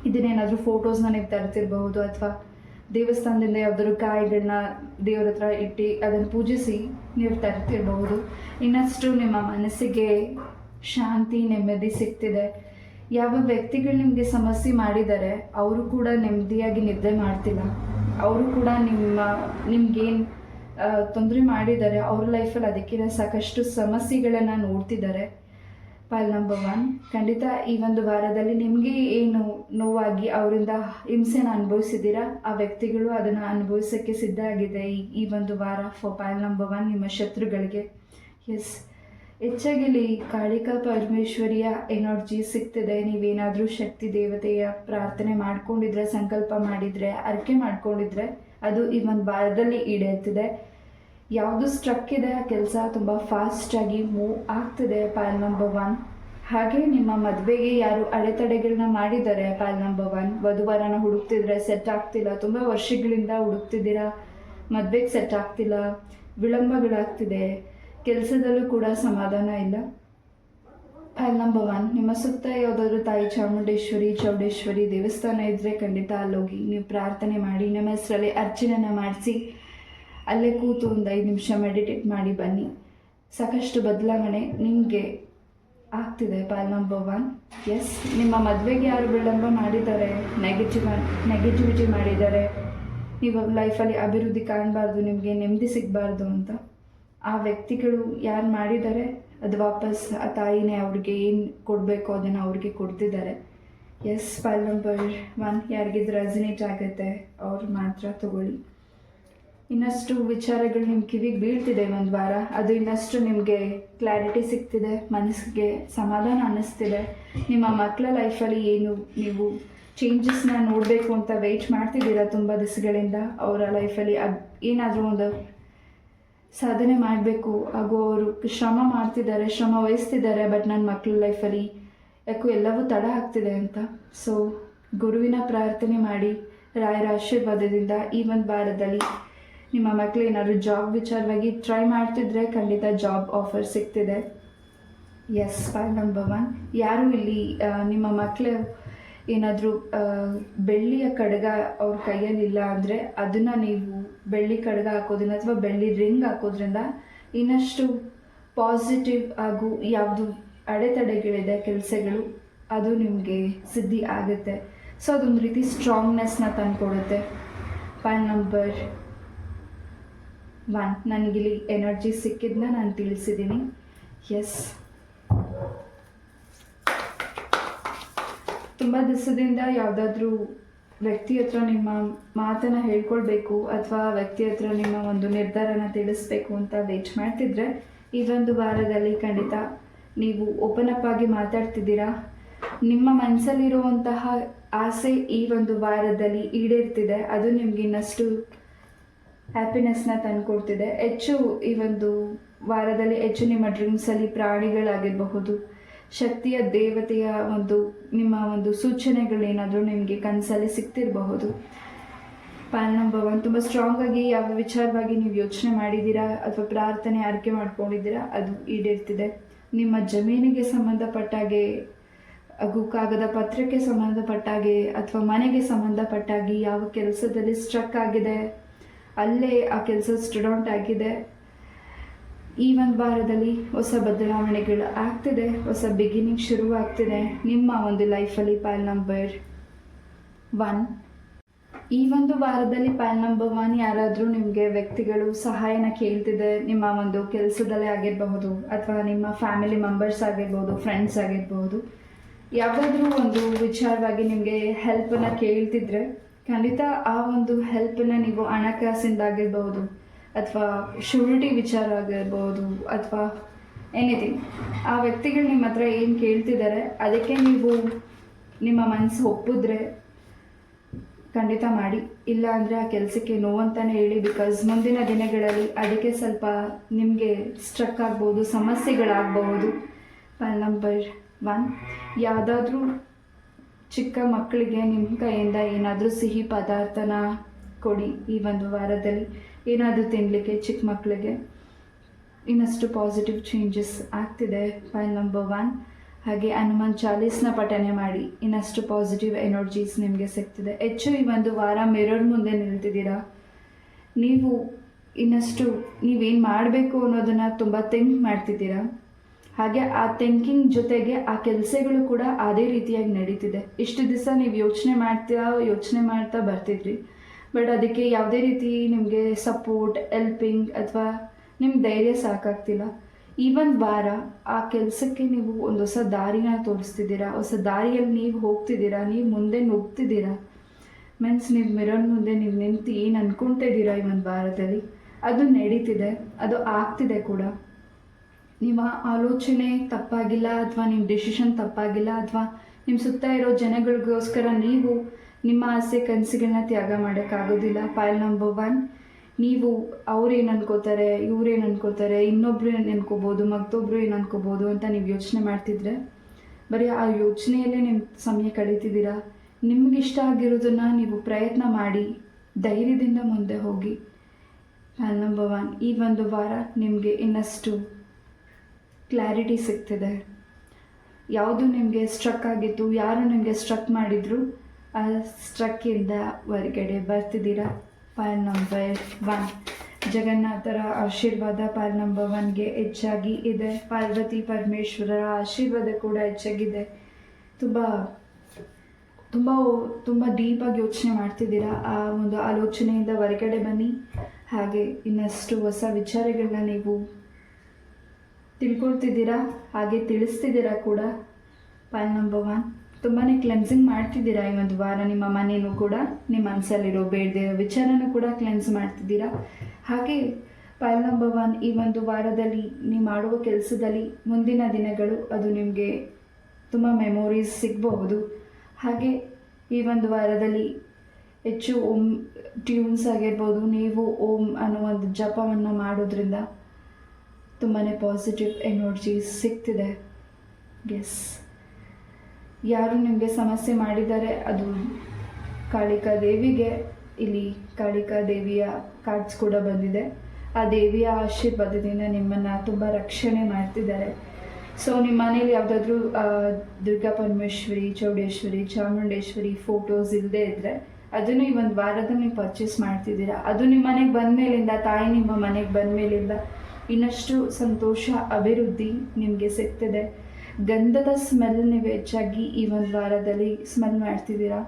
ಇದನ್ನೇನಾದರೂ ಫೋಟೋಸ್ನ ನೀವು ತರ್ತಿರಬಹುದು, ಅಥವಾ ದೇವಸ್ಥಾನದಿಂದ ಯಾವುದಾದ್ರು ಕಾಯಿಗಳನ್ನ ದೇವ್ರ ಹತ್ರ ಇಟ್ಟು ಅದನ್ನು ಪೂಜಿಸಿ ನೀವು ತರ್ತಿರಬಹುದು. ಇನ್ನಷ್ಟು ನಿಮ್ಮ ಮನಸ್ಸಿಗೆ ಶಾಂತಿ, ನೆಮ್ಮದಿ ಸಿಗ್ತಿದೆ. ಯಾವ ವ್ಯಕ್ತಿಗಳು ನಿಮಗೆ ಸಮಸ್ಯೆ ಮಾಡಿದ್ದಾರೆ ಅವರು ಕೂಡ ನೆಮ್ಮದಿಯಾಗಿ ನಿದ್ದೆ ಮಾಡ್ತಿಲ್ಲ. ಅವರು ಕೂಡ ನಿಮ್ಗೇನು ತೊಂದರೆ ಮಾಡಿದ್ದಾರೆ ಅವ್ರ ಲೈಫಲ್ಲಿ ಅದಕ್ಕಿಂತ ಸಾಕಷ್ಟು ಸಮಸ್ಯೆಗಳನ್ನು ನೋಡ್ತಿದ್ದಾರೆ. ಪ್ಲಾನ್ ನಂಬರ್ 1 ಖಂಡಿತ ಈ ಒಂದು ವಾರದಲ್ಲಿ ನಿಮಗೆ ಏನು ನೋವಾಗಿ ಅವರಿಂದ ಹಿಂಸೆನ ಅನುಭವಿಸಿದ್ದೀರಾ, ಆ ವ್ಯಕ್ತಿಗಳು ಅದನ್ನು ಅನುಭವಿಸೋಕ್ಕೆ ಸಿದ್ಧ ಆಗಿದೆ ಈ ಒಂದು ವಾರ. ಫಾರ್ ಪ್ಲಾನ್ ನಂಬರ್ 1 ನಿಮ್ಮ ಶತ್ರುಗಳಿಗೆ. ಎಸ್, ಹೆಚ್ಚಾಗಿ ಇಲ್ಲಿ ಕಾಳಿಕಾ ಪರಮೇಶ್ವರಿಯ ಎನರ್ಜಿ ಸಿಗ್ತಿದೆ. ನೀವೇನಾದರೂ ಶಕ್ತಿ ದೇವತೆಯ ಪ್ರಾರ್ಥನೆ ಮಾಡ್ಕೊಂಡಿದ್ರೆ, ಸಂಕಲ್ಪ ಮಾಡಿದರೆ, ಅರ್ಕೆ ಮಾಡ್ಕೊಂಡಿದ್ರೆ ಅದು ಈ ಒಂದು ವಾರದಲ್ಲಿ ಈಡೇರ್ತಿದೆ. ಯಾವುದು ಸ್ಟ್ರಕ್ ಇದೆ ಆ ಕೆಲಸ ತುಂಬ ಫಾಸ್ಟಾಗಿ ಮೂವ್ ಆಗ್ತಿದೆ. ಪ್ಲಾನ್ ನಂಬರ್ 1 ಹಾಗೆ ನಿಮ್ಮ ಮದುವೆಗೆ ಯಾರು ಅಡೆತಡೆಗಳನ್ನ ಮಾಡಿದ್ದಾರೆ, ಪ್ಲಾನ್ ನಂಬರ್ 1 ವಧುವರನ ಹುಡುಕ್ತಿದ್ರೆ ಸೆಟ್ ಆಗ್ತಿಲ್ಲ, ತುಂಬ ವರ್ಷಗಳಿಂದ ಹುಡುಕ್ತಿದ್ದೀರಾ, ಮದುವೆಗೆ ಸೆಟ್ ಆಗ್ತಿಲ್ಲ, ವಿಳಂಬಗಳಾಗ್ತಿದೆ, ಕೆಲಸದಲ್ಲೂ ಕೂಡ ಸಮಾಧಾನ ಇಲ್ಲ. ಪ್ಲಾನ್ ನಂಬರ್ 1 ನಿಮ್ಮ ಸುತ್ತ ಯಾವುದಾದ್ರೂ ತಾಯಿ ಚಾಮುಂಡೇಶ್ವರಿ, ಚೌಡೇಶ್ವರಿ ದೇವಸ್ಥಾನ ಇದ್ದರೆ ಖಂಡಿತ ಅಲ್ಲೋಗಿ ನೀವು ಪ್ರಾರ್ಥನೆ ಮಾಡಿ, ನಿಮ್ಮ ಹೆಸರಲ್ಲಿ ಅರ್ಚನೆನ ಮಾಡಿಸಿ ಅಲ್ಲೇ ಕೂತು ಒಂದು 5 ನಿಮಿಷ ಮೆಡಿಟೇಟ್ ಮಾಡಿ ಬನ್ನಿ. ಸಾಕಷ್ಟು ಬದಲಾವಣೆ ನಿಮಗೆ ಆಗ್ತಿದೆ. ಪ್ಲಾನ್ ನಂಬರ್ 1 ಎಸ್, ನಿಮ್ಮ ಮದುವೆಗೆ ಯಾರು ವಿಳಂಬ ಮಾಡಿದ್ದಾರೆ, ನೆಗೆಟಿವಿಟಿ ಮಾಡಿದ್ದಾರೆ, ನೀವು ಲೈಫಲ್ಲಿ ಅಭಿವೃದ್ಧಿ ಕಾಣಬಾರ್ದು, ನಿಮಗೆ ನೆಮ್ಮದಿ ಸಿಗಬಾರ್ದು ಅಂತ, ಆ ವ್ಯಕ್ತಿಗಳು ಯಾರು ಮಾಡಿದ್ದಾರೆ ಅದು ವಾಪಸ್ ಆ ತಾಯಿನೇ ಅವ್ರಿಗೆ ಏನು ಕೊಡಬೇಕು ಅದನ್ನು ಅವ್ರಿಗೆ ಕೊಡ್ತಿದ್ದಾರೆ. ಎಸ್, ಪ್ಲಾನ್ ನಂಬರ್ 1 ಯಾರಿಗಿದು ರೆಸನೇಟ್ ಆಗುತ್ತೆ ಅವ್ರು ಮಾತ್ರ ತಗೊಳ್ಳಿ. ಇನ್ನಷ್ಟು ವಿಚಾರಗಳು ನಿಮ್ಮ ಕಿವಿಗೆ ಬೀಳ್ತಿದೆ ಒಂದು ವಾರ, ಅದು ಇನ್ನಷ್ಟು ನಿಮಗೆ ಕ್ಲಾರಿಟಿ ಸಿಗ್ತಿದೆ, ಮನಸ್ಸಿಗೆ ಸಮಾಧಾನ ಅನ್ನಿಸ್ತಿದೆ. ನಿಮ್ಮ ಮಕ್ಕಳ ಲೈಫಲ್ಲಿ ಏನು ನೀವು ಚೇಂಜಸ್ನ ನೋಡಬೇಕು ಅಂತ ವೆಯ್ಟ್ ಮಾಡ್ತಿದ್ದೀರಾ ತುಂಬ ದಿವಸಗಳಿಂದ. ಅವರ ಲೈಫಲ್ಲಿ ಏನಾದರೂ ಒಂದು ಸಾಧನೆ ಮಾಡಬೇಕು ಹಾಗೂ ಅವರು ಶ್ರಮ ಮಾಡ್ತಿದ್ದಾರೆ, ಶ್ರಮ ವಹಿಸ್ತಿದ್ದಾರೆ, ಬಟ್ ನನ್ನ ಮಕ್ಕಳ ಲೈಫಲ್ಲಿ ಯಾಕೋ ಎಲ್ಲವೂ ತಡ ಆಗ್ತಿದೆ ಅಂತ. ಸೊ ಗುರುವಿನ ಪ್ರಾರ್ಥನೆ ಮಾಡಿ, ರಾಯರ ಆಶೀರ್ವಾದದಿಂದ ಈ ಒಂದು ವಾರದಲ್ಲಿ ನಿಮ್ಮ ಮಕ್ಕಳು ಏನಾದರೂ ಜಾಬ್ ವಿಚಾರವಾಗಿ ಟ್ರೈ ಮಾಡ್ತಿದ್ರೆ ಖಂಡಿತ ಜಾಬ್ ಆಫರ್ ಸಿಗ್ತಿದೆ. ಎಸ್, ಪ್ಲಾನ್ ನಂಬರ್ 1 ಯಾರು ಇಲ್ಲಿ ನಿಮ್ಮ ಮಕ್ಕಳು ಏನಾದರೂ ಬೆಳ್ಳಿಯ ಕಡಗ ಅವ್ರ ಕೈಯಲ್ಲಿಲ್ಲ ಅಂದರೆ ಅದನ್ನು ನೀವು ಬೆಳ್ಳಿ ಕಡಗ ಹಾಕೋದ್ರಿಂದ ಅಥವಾ ಬೆಳ್ಳಿ ರಿಂಗ್ ಹಾಕೋದ್ರಿಂದ ಇನ್ನಷ್ಟು ಪಾಸಿಟಿವ್ ಹಾಗೂ ಯಾವುದು ಅಡೆತಡೆಗಳಿದೆ ಕೆಲಸಗಳು ಅದು ನಿಮಗೆ ಸಿದ್ಧಿ ಆಗುತ್ತೆ. ಸೊ ಅದೊಂದು ರೀತಿ ಸ್ಟ್ರಾಂಗ್ನೆಸ್ನ ತಂದುಕೊಡುತ್ತೆ. ಪ್ಲಾನ್ ನಂಬರ್ 1 ನನಗಿಲ್ಲಿ ಎನರ್ಜಿ ಸಿಕ್ಕಿದ್ದನ್ನ ನಾನು ತಿಳಿಸಿದ್ದೀನಿ. ಎಸ್, ತುಂಬ ದಿವಸದಿಂದ ಯಾವುದಾದ್ರೂ ವ್ಯಕ್ತಿ ಹತ್ರ ನಿಮ್ಮ ಮಾತನ್ನು ಹೇಳ್ಕೊಳ್ಬೇಕು ಅಥವಾ ವ್ಯಕ್ತಿ ಹತ್ರ ನಿಮ್ಮ ಒಂದು ನಿರ್ಧಾರನ ತಿಳಿಸ್ಬೇಕು ಅಂತ ವೇಟ್ ಮಾಡ್ತಿದ್ರೆ ಈ ಒಂದು ವಾರದಲ್ಲಿ ಖಂಡಿತ ನೀವು ಓಪನ್ ಅಪ್ ಆಗಿ ಮಾತಾಡ್ತಿದ್ದೀರಾ. ನಿಮ್ಮ ಮನಸ್ಸಲ್ಲಿರುವಂತಹ ಆಸೆ ಈ ಒಂದು ವಾರದಲ್ಲಿ ಈಡೇರ್ತಿದೆ. ಅದು ನಿಮ್ಗೆ ಇನ್ನಷ್ಟು ಹ್ಯಾಪಿನೆಸ್ನ ತಂದುಕೊಡ್ತಿದೆ. ಹೆಚ್ಚು ಈ ಒಂದು ವಾರದಲ್ಲಿ ಹೆಚ್ಚು ನಿಮ್ಮ ಡ್ರೀಮ್ಸಲ್ಲಿ ಪ್ರಾಣಿಗಳಾಗಿರಬಹುದು, ಶಕ್ತಿಯ ದೇವತೆಯ ನಿಮ್ಮ ಸೂಚನೆಗಳೇನಾದರೂ ನಿಮಗೆ ಕನಸಲ್ಲಿ ಸಿಗ್ತಿರಬಹುದು. ಪಾಲ್ ನಂಬರ್ 1, ತುಂಬ ಸ್ಟ್ರಾಂಗಾಗಿ ಯಾವ ವಿಚಾರವಾಗಿ ನೀವು ಯೋಚನೆ ಮಾಡಿದ್ದೀರಾ ಅಥವಾ ಪ್ರಾರ್ಥನೆ ಆರೈಕೆ ಮಾಡ್ಕೊಂಡಿದ್ದೀರಾ ಅದು ಈಡೇರ್ತಿದೆ. ನಿಮ್ಮ ಜಮೀನಿಗೆ ಸಂಬಂಧಪಟ್ಟಾಗೆ, ಕಾಗದ ಪತ್ರಕ್ಕೆ ಸಂಬಂಧಪಟ್ಟಾಗೆ ಅಥವಾ ಮನೆಗೆ ಸಂಬಂಧಪಟ್ಟಾಗಿ ಯಾವ ಕೆಲಸದಲ್ಲಿ ಸ್ಟ್ರಕ್ ಆಗಿದೆ ಅಲ್ಲೇ ಆ ಕೆಲಸ ಸ್ಟುಡೆಂಟ್ ಆಗಿದೆ. ಈ ಒಂದು ವಾರದಲ್ಲಿ ಹೊಸ ಬದಲಾವಣೆಗಳು ಆಗ್ತಿದೆ, ಹೊಸ ಬಿಗಿನಿಂಗ್ ಶುರುವಾಗ್ತಿದೆ ನಿಮ್ಮ ಒಂದು ಲೈಫಲ್ಲಿ. ಪಾಲ್ ನಂಬರ್ 1, ಈ ಒಂದು ವಾರದಲ್ಲಿ ಪಾಲ್ ನಂಬರ್ 1 ಯಾರಾದರೂ ನಿಮಗೆ ವ್ಯಕ್ತಿಗಳು ಸಹಾಯನ ಕೇಳ್ತಿದೆ. ನಿಮ್ಮ ಒಂದು ಕೆಲಸದಲ್ಲೇ ಆಗಿರಬಹುದು ಅಥವಾ ನಿಮ್ಮ ಫ್ಯಾಮಿಲಿ ಮೆಂಬರ್ಸ್ ಆಗಿರ್ಬೋದು, ಫ್ರೆಂಡ್ಸ್ ಆಗಿರ್ಬೋದು, ಯಾವುದಾದ್ರೂ ಒಂದು ವಿಚಾರವಾಗಿ ನಿಮಗೆ ಹೆಲ್ಪನ್ನು ಕೇಳ್ತಿದ್ರೆ ಖಂಡಿತ ಆ ಒಂದು ಹೆಲ್ಪನ್ನು ನೀವು ಹಣಕಾಸಿಂದಾಗಿರ್ಬೋದು ಅಥವಾ ಶೂರಿಟಿ ವಿಚಾರ ಆಗಿರ್ಬೋದು ಅಥವಾ ಎನಿಥಿಂಗ್, ಆ ವ್ಯಕ್ತಿಗಳು ನಿಮ್ಮ ಹತ್ರ ಏನು ಕೇಳ್ತಿದ್ದಾರೆ ಅದಕ್ಕೆ ನೀವು ನಿಮ್ಮ ಮನಸ್ಸು ಒಪ್ಪಿದ್ರೆ ಖಂಡಿತ ಮಾಡಿ. ಇಲ್ಲ ಅಂದರೆ ಆ ಕೆಲಸಕ್ಕೆ ನೋ ಅಂತಲೇ ಹೇಳಿ. ಬಿಕಾಸ್ ಮುಂದಿನ ದಿನಗಳಲ್ಲಿ ಅದಕ್ಕೆ ಸ್ವಲ್ಪ ನಿಮಗೆ ಸ್ಟ್ರಕ್ ಆಗ್ಬೋದು, ಸಮಸ್ಯೆಗಳಾಗಬಹುದು. ಪಾಲ್ ನಂಬರ್ 1, ಯಾವುದಾದ್ರೂ ಚಿಕ್ಕ ಮಕ್ಕಳಿಗೆ ನಿಮ್ಮ ಕೈಯಿಂದ ಏನಾದರೂ ಸಿಹಿ ಪದಾರ್ಥನ ಕೊಡಿ. ಈ ಒಂದು ವಾರದಲ್ಲಿ ಏನಾದರೂ ತಿನ್ನಲಿಕ್ಕೆ ಚಿಕ್ಕ ಮಕ್ಕಳಿಗೆ ಇನ್ನಷ್ಟು ಪಾಸಿಟಿವ್ ಚೇಂಜಸ್ ಆಗ್ತಿದೆ. ಪಾಲ್ ನಂಬರ್ 1, ಹಾಗೆ ಹನುಮಾನ್ ಚಾಲೀಸ್ನ ಪಠನೆ ಮಾಡಿ, ಇನ್ನಷ್ಟು ಪಾಸಿಟಿವ್ ಎನರ್ಜೀಸ್ ನಿಮಗೆ ಸಿಗ್ತಿದೆ. ಹೆಚ್ಚು ಈ ಒಂದು ವಾರ ಮಿರರ್ ಮುಂದೆ ನಿಲ್ತಿದ್ದೀರಾ. ನೀವು ಇನ್ನಷ್ಟು ನೀವೇನು ಮಾಡಬೇಕು ಅನ್ನೋದನ್ನು ತುಂಬ ಥಿಂಕ್ ಮಾಡ್ತಿದ್ದೀರಾ. ಹಾಗೆ ಆ ಥಿಂಕಿಂಗ್ ಜೊತೆಗೆ ಆ ಕೆಲಸಗಳು ಕೂಡ ಅದೇ ರೀತಿಯಾಗಿ ನಡೀತಿದೆ. ಇಷ್ಟು ದಿವಸ ನೀವು ಯೋಚನೆ ಮಾಡ್ತಾ ಬರ್ತಿದ್ರಿ, ಬಟ್ ಅದಕ್ಕೆ ಯಾವುದೇ ರೀತಿ ನಿಮಗೆ ಸಪೋರ್ಟ್, ಹೆಲ್ಪಿಂಗ್ ಅಥವಾ ನಿಮ್ಮ ಧೈರ್ಯ ಸಾಕಾಗ್ತಿಲ್ಲ. ಈ ಒಂದು ವಾರ ಆ ಕೆಲಸಕ್ಕೆ ನೀವು ಒಂದು ಹೊಸ ದಾರಿನ ತೋರಿಸ್ತಿದ್ದೀರಾ, ಹೊಸ ದಾರಿಯಲ್ಲಿ ನೀವು ಹೋಗ್ತಿದ್ದೀರಾ, ನೀವು ಮುಂದೆ ನುಗ್ತಿದ್ದೀರಾ. ಮೀನ್ಸ್ ನೀವು ಮಿರರ್ ಮುಂದೆ ನೀವು ನಿಂತು ಏನು ಅಂದ್ಕೊಳ್ತಾ ಇದ್ದೀರಾ ಈ ಒಂದು ವಾರದಲ್ಲಿ ಅದು ನಡೀತಿದೆ, ಅದು ಆಗ್ತಿದೆ ಕೂಡ. ನಿಮ್ಮ ಆಲೋಚನೆ ತಪ್ಪಾಗಿಲ್ಲ ಅಥವಾ ನಿಮ್ಮ ಡಿಸಿಷನ್ ತಪ್ಪಾಗಿಲ್ಲ ಅಥವಾ ನಿಮ್ಮ ಸುತ್ತ ಇರೋ ಜನಗಳಿಗೋಸ್ಕರ ನೀವು ನಿಮ್ಮ ಆಸೆ ಕನಸುಗಳನ್ನ ತ್ಯಾಗ ಮಾಡೋಕ್ಕಾಗೋದಿಲ್ಲ. ಪಾಲ್ ನಂಬರ್ 1, ನೀವು ಅವ್ರೇನು ಅನ್ಕೋತಾರೆ, ಇವ್ರೇನು ಅನ್ಕೋತಾರೆ, ಇನ್ನೊಬ್ರು ಏನು ಅನ್ಕೋಬೋದು, ಮತ್ತೊಬ್ರು ಏನು ಅನ್ಕೋಬೋದು ಅಂತ ನೀವು ಯೋಚನೆ ಮಾಡ್ತಿದ್ರೆ ಬರೀ ಆ ಯೋಚನೆಯಲ್ಲೇ ನಿಮ್ಮ ಸಮಯ ಕಳೀತಿದ್ದೀರಾ. ನಿಮಗಿಷ್ಟ ಆಗಿರೋದನ್ನು ನೀವು ಪ್ರಯತ್ನ ಮಾಡಿ ಧೈರ್ಯದಿಂದ ಮುಂದೆ ಹೋಗಿ. ಪಾಲ್ ನಂಬರ್ 1, ಈ ಒಂದು ವಾರ ನಿಮಗೆ ಇನ್ನಷ್ಟು ಕ್ಲಾರಿಟಿ ಸಿಗ್ತಿದೆ. ಯಾವುದು ನಿಮಗೆ ಸ್ಟ್ರಕ್ ಆಗಿತ್ತು, ಯಾರು ನಿಮಗೆ ಸ್ಟ್ರಕ್ ಮಾಡಿದ್ರು ಆ ಸ್ಟ್ರಕ್ಕಿಂದ ಹೊರಗಡೆ ಬರ್ತಿದ್ದೀರಾ. ಪಾಲ್ ನಂಬರ್ 1, ಜಗನ್ನಾಥರ ಆಶೀರ್ವಾದ ಪಾಲ್ ನಂಬರ್ 1ಗೆ ಹೆಚ್ಚಾಗಿ ಇದೆ. ಪಾರ್ವತಿ ಪರಮೇಶ್ವರರ ಆಶೀರ್ವಾದ ಕೂಡ ಹೆಚ್ಚಾಗಿದೆ. ತುಂಬ ತುಂಬ ತುಂಬ ಡೀಪಾಗಿ ಯೋಚನೆ ಮಾಡ್ತಿದ್ದೀರಾ. ಆ ಒಂದು ಆಲೋಚನೆಯಿಂದ ಹೊರಗಡೆ ಬನ್ನಿ. ಹಾಗೆ ಇನ್ನಷ್ಟು ಹೊಸ ವಿಚಾರಗಳನ್ನ ನೀವು ತಿಳ್ಕೊಳ್ತಿದ್ದೀರಾ, ಹಾಗೆ ತಿಳಿಸ್ತಿದ್ದೀರಾ ಕೂಡ. ಪಾಲ್ ನಂಬರ್ 1, ತುಂಬಾ ಕ್ಲೆನ್ಸಿಂಗ್ ಮಾಡ್ತಿದ್ದೀರಾ ಈ ಒಂದು ವಾರ. ನಿಮ್ಮ ಮನೇನೂ ಕೂಡ ನಿಮ್ಮ ಮನಸ್ಸಲ್ಲಿರೋ ಬೇಡದೇ ವಿಚಾರನೂ ಕೂಡ ಕ್ಲೆನ್ಸ್ ಮಾಡ್ತಿದ್ದೀರಾ. ಹಾಗೆ ಪಾಲ್ ನಂಬರ್ 1, ಈ ಒಂದು ವಾರದಲ್ಲಿ ನೀವು ಮಾಡುವ ಕೆಲಸದಲ್ಲಿ ಮುಂದಿನ ದಿನಗಳು ಅದು ನಿಮಗೆ ತುಂಬ ಮೆಮೊರೀಸ್ ಸಿಗಬಹುದು. ಹಾಗೆ ಈ ಒಂದು ವಾರದಲ್ಲಿ ಹೆಚ್ಚು ಓಂ ಟ್ಯೂನ್ಸ್ ಆಗಿರ್ಬೋದು, ನೀವು ಓಂ ಅನ್ನೋ ಒಂದು ಜಪವನ್ನು ಮಾಡೋದ್ರಿಂದ ತುಂಬಾ ಪಾಸಿಟಿವ್ ಎನರ್ಜೀಸ್ ಸಿಗ್ತಿದೆ. ಎಸ್, ಯಾರು ನಿಮಗೆ ಸಮಸ್ಯೆ ಮಾಡಿದ್ದಾರೆ ಅದು ಕಾಳಿಕಾ ದೇವಿಗೆ, ಇಲ್ಲಿ ಕಾಳಿಕಾ ದೇವಿಯ ಕಾರ್ಡ್ಸ್ ಕೂಡ ಬಂದಿದೆ. ಆ ದೇವಿಯ ಆಶೀರ್ವಾದದಿಂದ ನಿಮ್ಮನ್ನು ತುಂಬ ರಕ್ಷಣೆ ಮಾಡ್ತಿದ್ದಾರೆ. ಸೊ ನಿಮ್ಮ ಮನೇಲಿ ಯಾವುದಾದ್ರೂ ದುರ್ಗಾ ಪರಮೇಶ್ವರಿ, ಚೌಡೇಶ್ವರಿ, ಚಾಮುಂಡೇಶ್ವರಿ ಫೋಟೋಸ್ ಇಲ್ಲದೆ ಇದ್ದರೆ ಅದನ್ನು ಈ ಒಂದು ವಾರದಲ್ಲಿ ನೀವು ಪರ್ಚೇಸ್ ಮಾಡ್ತಿದ್ದೀರಾ. ಅದು ನಿಮ್ಮ ಮನೆಗೆ ಬಂದ ಮೇಲಿಂದ, ತಾಯಿ ನಿಮ್ಮ ಮನೆಗೆ ಬಂದ ಮೇಲಿಂದ ಇನ್ನಷ್ಟು ಸಂತೋಷ, ಅಭಿವೃದ್ಧಿ ನಿಮಗೆ ಸಿಗ್ತದೆ. ಗಂಧದ ಸ್ಮೆಲ್ ನೀವು ಹೆಚ್ಚಾಗಿ ಈ ಒಂದು ವಾರದಲ್ಲಿ ಸ್ಮೆಲ್ ಮಾಡ್ತಿದ್ದೀರಾ.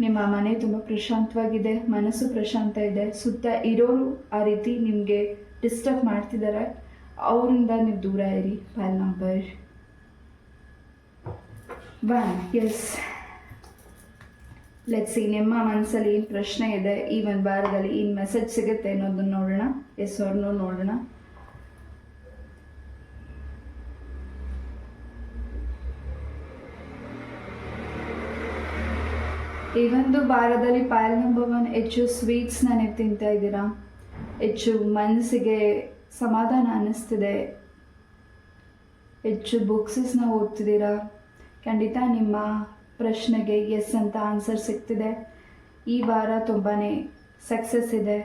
ನಿಮ್ಮ ಮನೆ ತುಂಬ ಪ್ರಶಾಂತವಾಗಿದೆ, ಮನಸ್ಸು ಪ್ರಶಾಂತ ಇದೆ. ಸುತ್ತ ಇರೋರು ಆ ರೀತಿ ನಿಮಗೆ ಡಿಸ್ಟರ್ಬ್ ಮಾಡ್ತಿದ್ದಾರೆ, ಅವರಿಂದ ನೀವು ದೂರ ಇರಿ. ಪಾಲ್ ನಂಬರ್ 1, ಎಸ್, ಲೆಟ್ಸ್ ಸಿ ನಿಮ್ಮ ಮನಸ್ಸಲ್ಲಿ ಏನು ಪ್ರಶ್ನೆ ಇದೆ, ಈ ಒಂದು ವಾರದಲ್ಲಿ ಏನು ಮೆಸೇಜ್ ಸಿಗುತ್ತೆ ಅನ್ನೋದನ್ನು ನೋಡೋಣ. ಎಸ್ ಆರ್ ನೋ ನೋಡೋಣ. ಈ ಒಂದು ವಾರದಲ್ಲಿ ಪಾಯಲ್ ನಂಬರ್ 1 ಹೆಚ್ಚು ಸ್ವೀಟ್ಸ್ನ ನೀವು ತಿಂತಾ ಇದ್ದೀರಾ, ಹೆಚ್ಚು ಮನಸ್ಸಿಗೆ ಸಮಾಧಾನ ಅನ್ನಿಸ್ತಿದೆ, ಹೆಚ್ಚು ಬುಕ್ಸಸ್ನ ಓದ್ತಿದ್ದೀರಾ. ಖಂಡಿತ ನಿಮ್ಮ ಪ್ರಶ್ನೆಗೆ ಎಸ್ ಅಂತ ಆನ್ಸರ್ ಸಿಗ್ತಿದೆ. ಈ ವಾರ ತುಂಬಾ ಸಕ್ಸಸ್ ಇದೆ.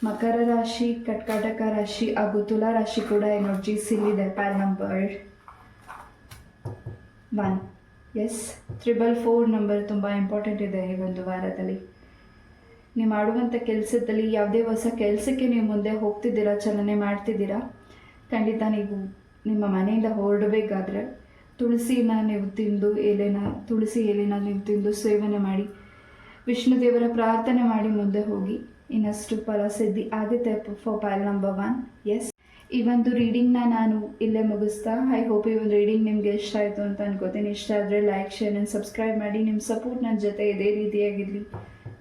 ಮಕರ ರಾಶಿ, ಕರ್ಕಾಟಕ ರಾಶಿ ಹಾಗೂ ತುಲಾ ರಾಶಿ ಕೂಡ ಎನರ್ಜೀಸ್ ಇಲ್ಲಿದೆ. ಪಾಯಲ್ ನಂಬರ್ 1 ಎಸ್ 444 ನಂಬರ್ ತುಂಬ ಇಂಪಾರ್ಟೆಂಟ್ ಇದೆ. ಈ ಒಂದು ವಾರದಲ್ಲಿ ನೀವು ಮಾಡುವಂಥ ಕೆಲಸದಲ್ಲಿ ಯಾವುದೇ ಹೊಸ ಕೆಲಸಕ್ಕೆ ನೀವು ಮುಂದೆ ಹೋಗ್ತಿದ್ದೀರಾ, ಚಲನೆ ಮಾಡ್ತಿದ್ದೀರಾ, ಖಂಡಿತ ನೀವು ನಿಮ್ಮ ಮನೆಯಿಂದ ಹೊರಡಬೇಕಾದ್ರೆ ತುಳಸಿನ ನೀವು ತಿಂದು ತುಳಸಿ ಎಲೆನ ನೀವು ತಿಂದು ಸೇವನೆ ಮಾಡಿ, ವಿಷ್ಣು ದೇವರ ಪ್ರಾರ್ಥನೆ ಮಾಡಿ ಮುಂದೆ ಹೋಗಿ. ಇನ್ನಷ್ಟು ಫಲ ಸಿದ್ಧಿ ಆಗುತ್ತೆ ಫಾರ್ ಪಾಯಲ್ ನಂಬರ್ 1 ಎಸ್. ಈ ಒಂದು ರೀಡಿಂಗ್ನ ನಾನು ಇಲ್ಲೇ ಮುಗಿಸ್ತಾ, ಐ ಹೋಪ್ ಈ ಒಂದು ರೀಡಿಂಗ್ ನಿಮಗೆ ಇಷ್ಟ ಆಯಿತು ಅಂತ ಅನ್ಕೋತೀನಿ. ಇಷ್ಟ ಆದರೆ ಲೈಕ್, ಶೇರ್ ಆ್ಯಂಡ್ ಸಬ್ಸ್ಕ್ರೈಬ್ ಮಾಡಿ. ನಿಮ್ಮ ಸಪೋರ್ಟ್ ನನ್ನ ಜೊತೆ ಇದೇ ರೀತಿಯಾಗಿರಲಿ.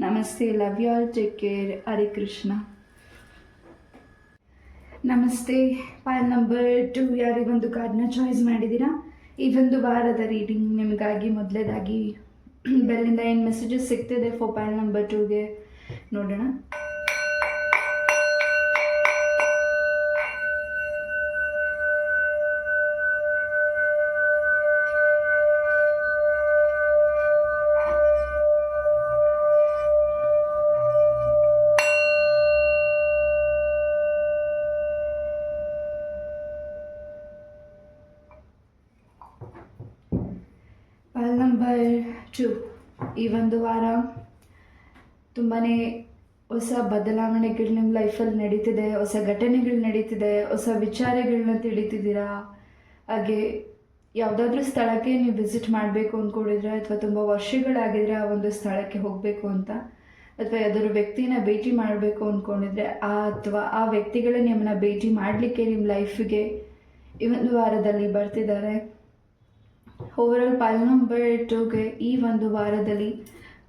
ನಮಸ್ತೆ, love you all, take care, Hare Krishna. ನಮಸ್ತೆ, ಪಾಯಲ್ ನಂಬರ್ 2 ಯಾರು ಈ ಒಂದು ಕಾರ್ಡ್ನ ಚಾಯ್ಸ್ ಮಾಡಿದ್ದೀರಾ? ಈ ಒಂದು ವಾರದ ರೀಡಿಂಗ್ ನಿಮಗಾಗಿ ಮೊದಲೇದಾಗಿ ಬೆಲ್ಲಿಂದ ಏನು ಮೆಸೇಜಸ್ ಸಿಗ್ತಿದೆ ಫಾರ್ ಪಾಯಲ್ ನಂಬರ್ 2ಗೆ ನೋಡೋಣ. ಪಾಯಲ್ ನಂಬರ್ 2 ಈ ಒಂದು ವಾರ ತುಂಬಾ ಹೊಸ ಬದಲಾವಣೆಗಳು ನಿಮ್ಮ ಲೈಫಲ್ಲಿ ನಡೀತಿದೆ, ಹೊಸ ಘಟನೆಗಳು ನಡೀತಿದೆ, ಹೊಸ ವಿಚಾರಗಳನ್ನ ತಿಳಿತಿದ್ದೀರಾ. ಹಾಗೆ ಯಾವುದಾದ್ರೂ ಸ್ಥಳಕ್ಕೆ ನೀವು ವಿಸಿಟ್ ಮಾಡಬೇಕು ಅಂದ್ಕೊಂಡಿದ್ರೆ, ಅಥವಾ ತುಂಬ ವರ್ಷಗಳಾಗಿದ್ರೆ ಆ ಒಂದು ಸ್ಥಳಕ್ಕೆ ಹೋಗಬೇಕು ಅಂತ, ಅಥವಾ ಯಾವ್ದಾದ್ರು ವ್ಯಕ್ತಿನ ಭೇಟಿ ಮಾಡಬೇಕು ಅಂದ್ಕೊಂಡಿದ್ರೆ ಅಥವಾ ಆ ವ್ಯಕ್ತಿಗಳೇ ನಿಮ್ಮನ್ನ ಭೇಟಿ ಮಾಡಲಿಕ್ಕೆ ನಿಮ್ಮ ಲೈಫಿಗೆ ಈ ಒಂದು ವಾರದಲ್ಲಿ ಬರ್ತಿದ್ದಾರೆ. ಓವರಾಲ್ ಪಾಯಲ್ ನಂಬರ್ 2ಗೆ ಈ ಒಂದು ವಾರದಲ್ಲಿ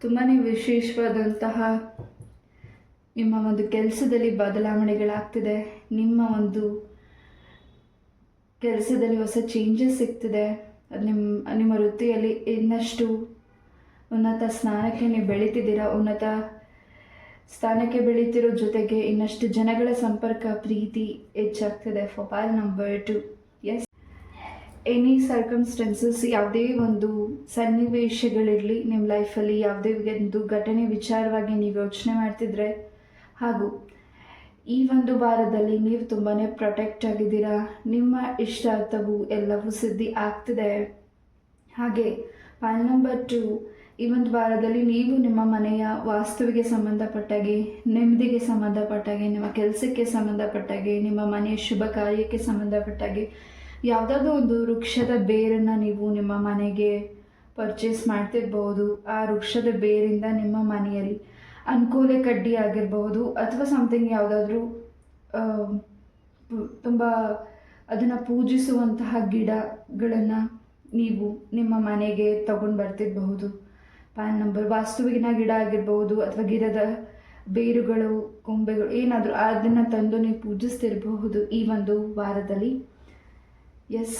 ತುಂಬಾ ವಿಶೇಷವಾದಂತಹ ನಿಮ್ಮ ಒಂದು ಕೆಲಸದಲ್ಲಿ ಬದಲಾವಣೆಗಳಾಗ್ತಿದೆ. ನಿಮ್ಮ ಒಂದು ಕೆಲಸದಲ್ಲಿ ಹೊಸ ಚೇಂಜಸ್ ಸಿಗ್ತಿದೆ. ನಿಮ್ಮ ವೃತ್ತಿಯಲ್ಲಿ ಇನ್ನಷ್ಟು ಉನ್ನತ ಸ್ಥಾನಕ್ಕೆ ನೀವು ಬೆಳೀತಿದ್ದೀರಾ. ಉನ್ನತ ಸ್ಥಾನಕ್ಕೆ ಬೆಳೀತಿರೋ ಜೊತೆಗೆ ಇನ್ನಷ್ಟು ಜನಗಳ ಸಂಪರ್ಕ, ಪ್ರೀತಿ ಹೆಚ್ಚಾಗ್ತಿದೆ for pile number 2 yes. Any circumstances, ಯಾವುದೇ ಒಂದು ಸನ್ನಿವೇಶಗಳಿರಲಿ ನಿಮ್ಮ ಲೈಫಲ್ಲಿ, ಯಾವುದೇ ಒಂದು ಘಟನೆ ವಿಚಾರವಾಗಿ ನೀವು ಯೋಚನೆ ಮಾಡ್ತಿದ್ರೆ, ಹಾಗೂ ಈ ಒಂದು ವಾರದಲ್ಲಿ ನೀವು ತುಂಬಾ ಪ್ರೊಟೆಕ್ಟ್ ಆಗಿದ್ದೀರಾ. ನಿಮ್ಮ ಇಷ್ಟಾರ್ಥವು ಎಲ್ಲವೂ ಸಿದ್ಧಿ ಆಗ್ತಿದೆ. ಹಾಗೆ ಪಾಯಲ್ ನಂಬರ್ 2 ಈ ಒಂದು ವಾರದಲ್ಲಿ ನೀವು ನಿಮ್ಮ ಮನೆಯ ವಾಸ್ತುವಿಗೆ ಸಂಬಂಧಪಟ್ಟಾಗೆ, ನೆಮ್ಮದಿಗೆ ಸಂಬಂಧಪಟ್ಟಾಗೆ, ನಿಮ್ಮ ಕೆಲಸಕ್ಕೆ ಸಂಬಂಧಪಟ್ಟಾಗೆ, ನಿಮ್ಮ ಮನೆಯ ಶುಭ ಕಾರ್ಯಕ್ಕೆ ಸಂಬಂಧಪಟ್ಟಾಗೆ ಯಾವುದಾದ್ರೂ ಒಂದು ವೃಕ್ಷದ ಬೇರನ್ನು ನೀವು ನಿಮ್ಮ ಮನೆಗೆ ಪರ್ಚೇಸ್ ಮಾಡ್ತಿರ್ಬೋದು. ಆ ವೃಕ್ಷದ ಬೇರಿಂದ ನಿಮ್ಮ ಮನೆಯಲ್ಲಿ ಅನುಕೂಲ ಕಡ್ಡಿ ಆಗಿರಬಹುದು, ಅಥವಾ ಸಮಥಿಂಗ್ ಯಾವುದಾದ್ರೂ ತುಂಬ ಅದನ್ನು ಪೂಜಿಸುವಂತಹ ಗಿಡಗಳನ್ನು ನೀವು ನಿಮ್ಮ ಮನೆಗೆ ತಗೊಂಡು ಬರ್ತಿರಬಹುದು. ಪಾಯಲ್ ನಂಬರ್ ವಾಸ್ತುವಿನ ಗಿಡ ಆಗಿರ್ಬೋದು, ಅಥವಾ ಗಿಡದ ಬೇರುಗಳು, ಕೊಂಬೆಗಳು ಏನಾದರೂ ಅದನ್ನು ತಂದು ನೀವು ಪೂಜಿಸ್ತಿರಬಹುದು ಈ ಒಂದು ವಾರದಲ್ಲಿ. ಎಸ್,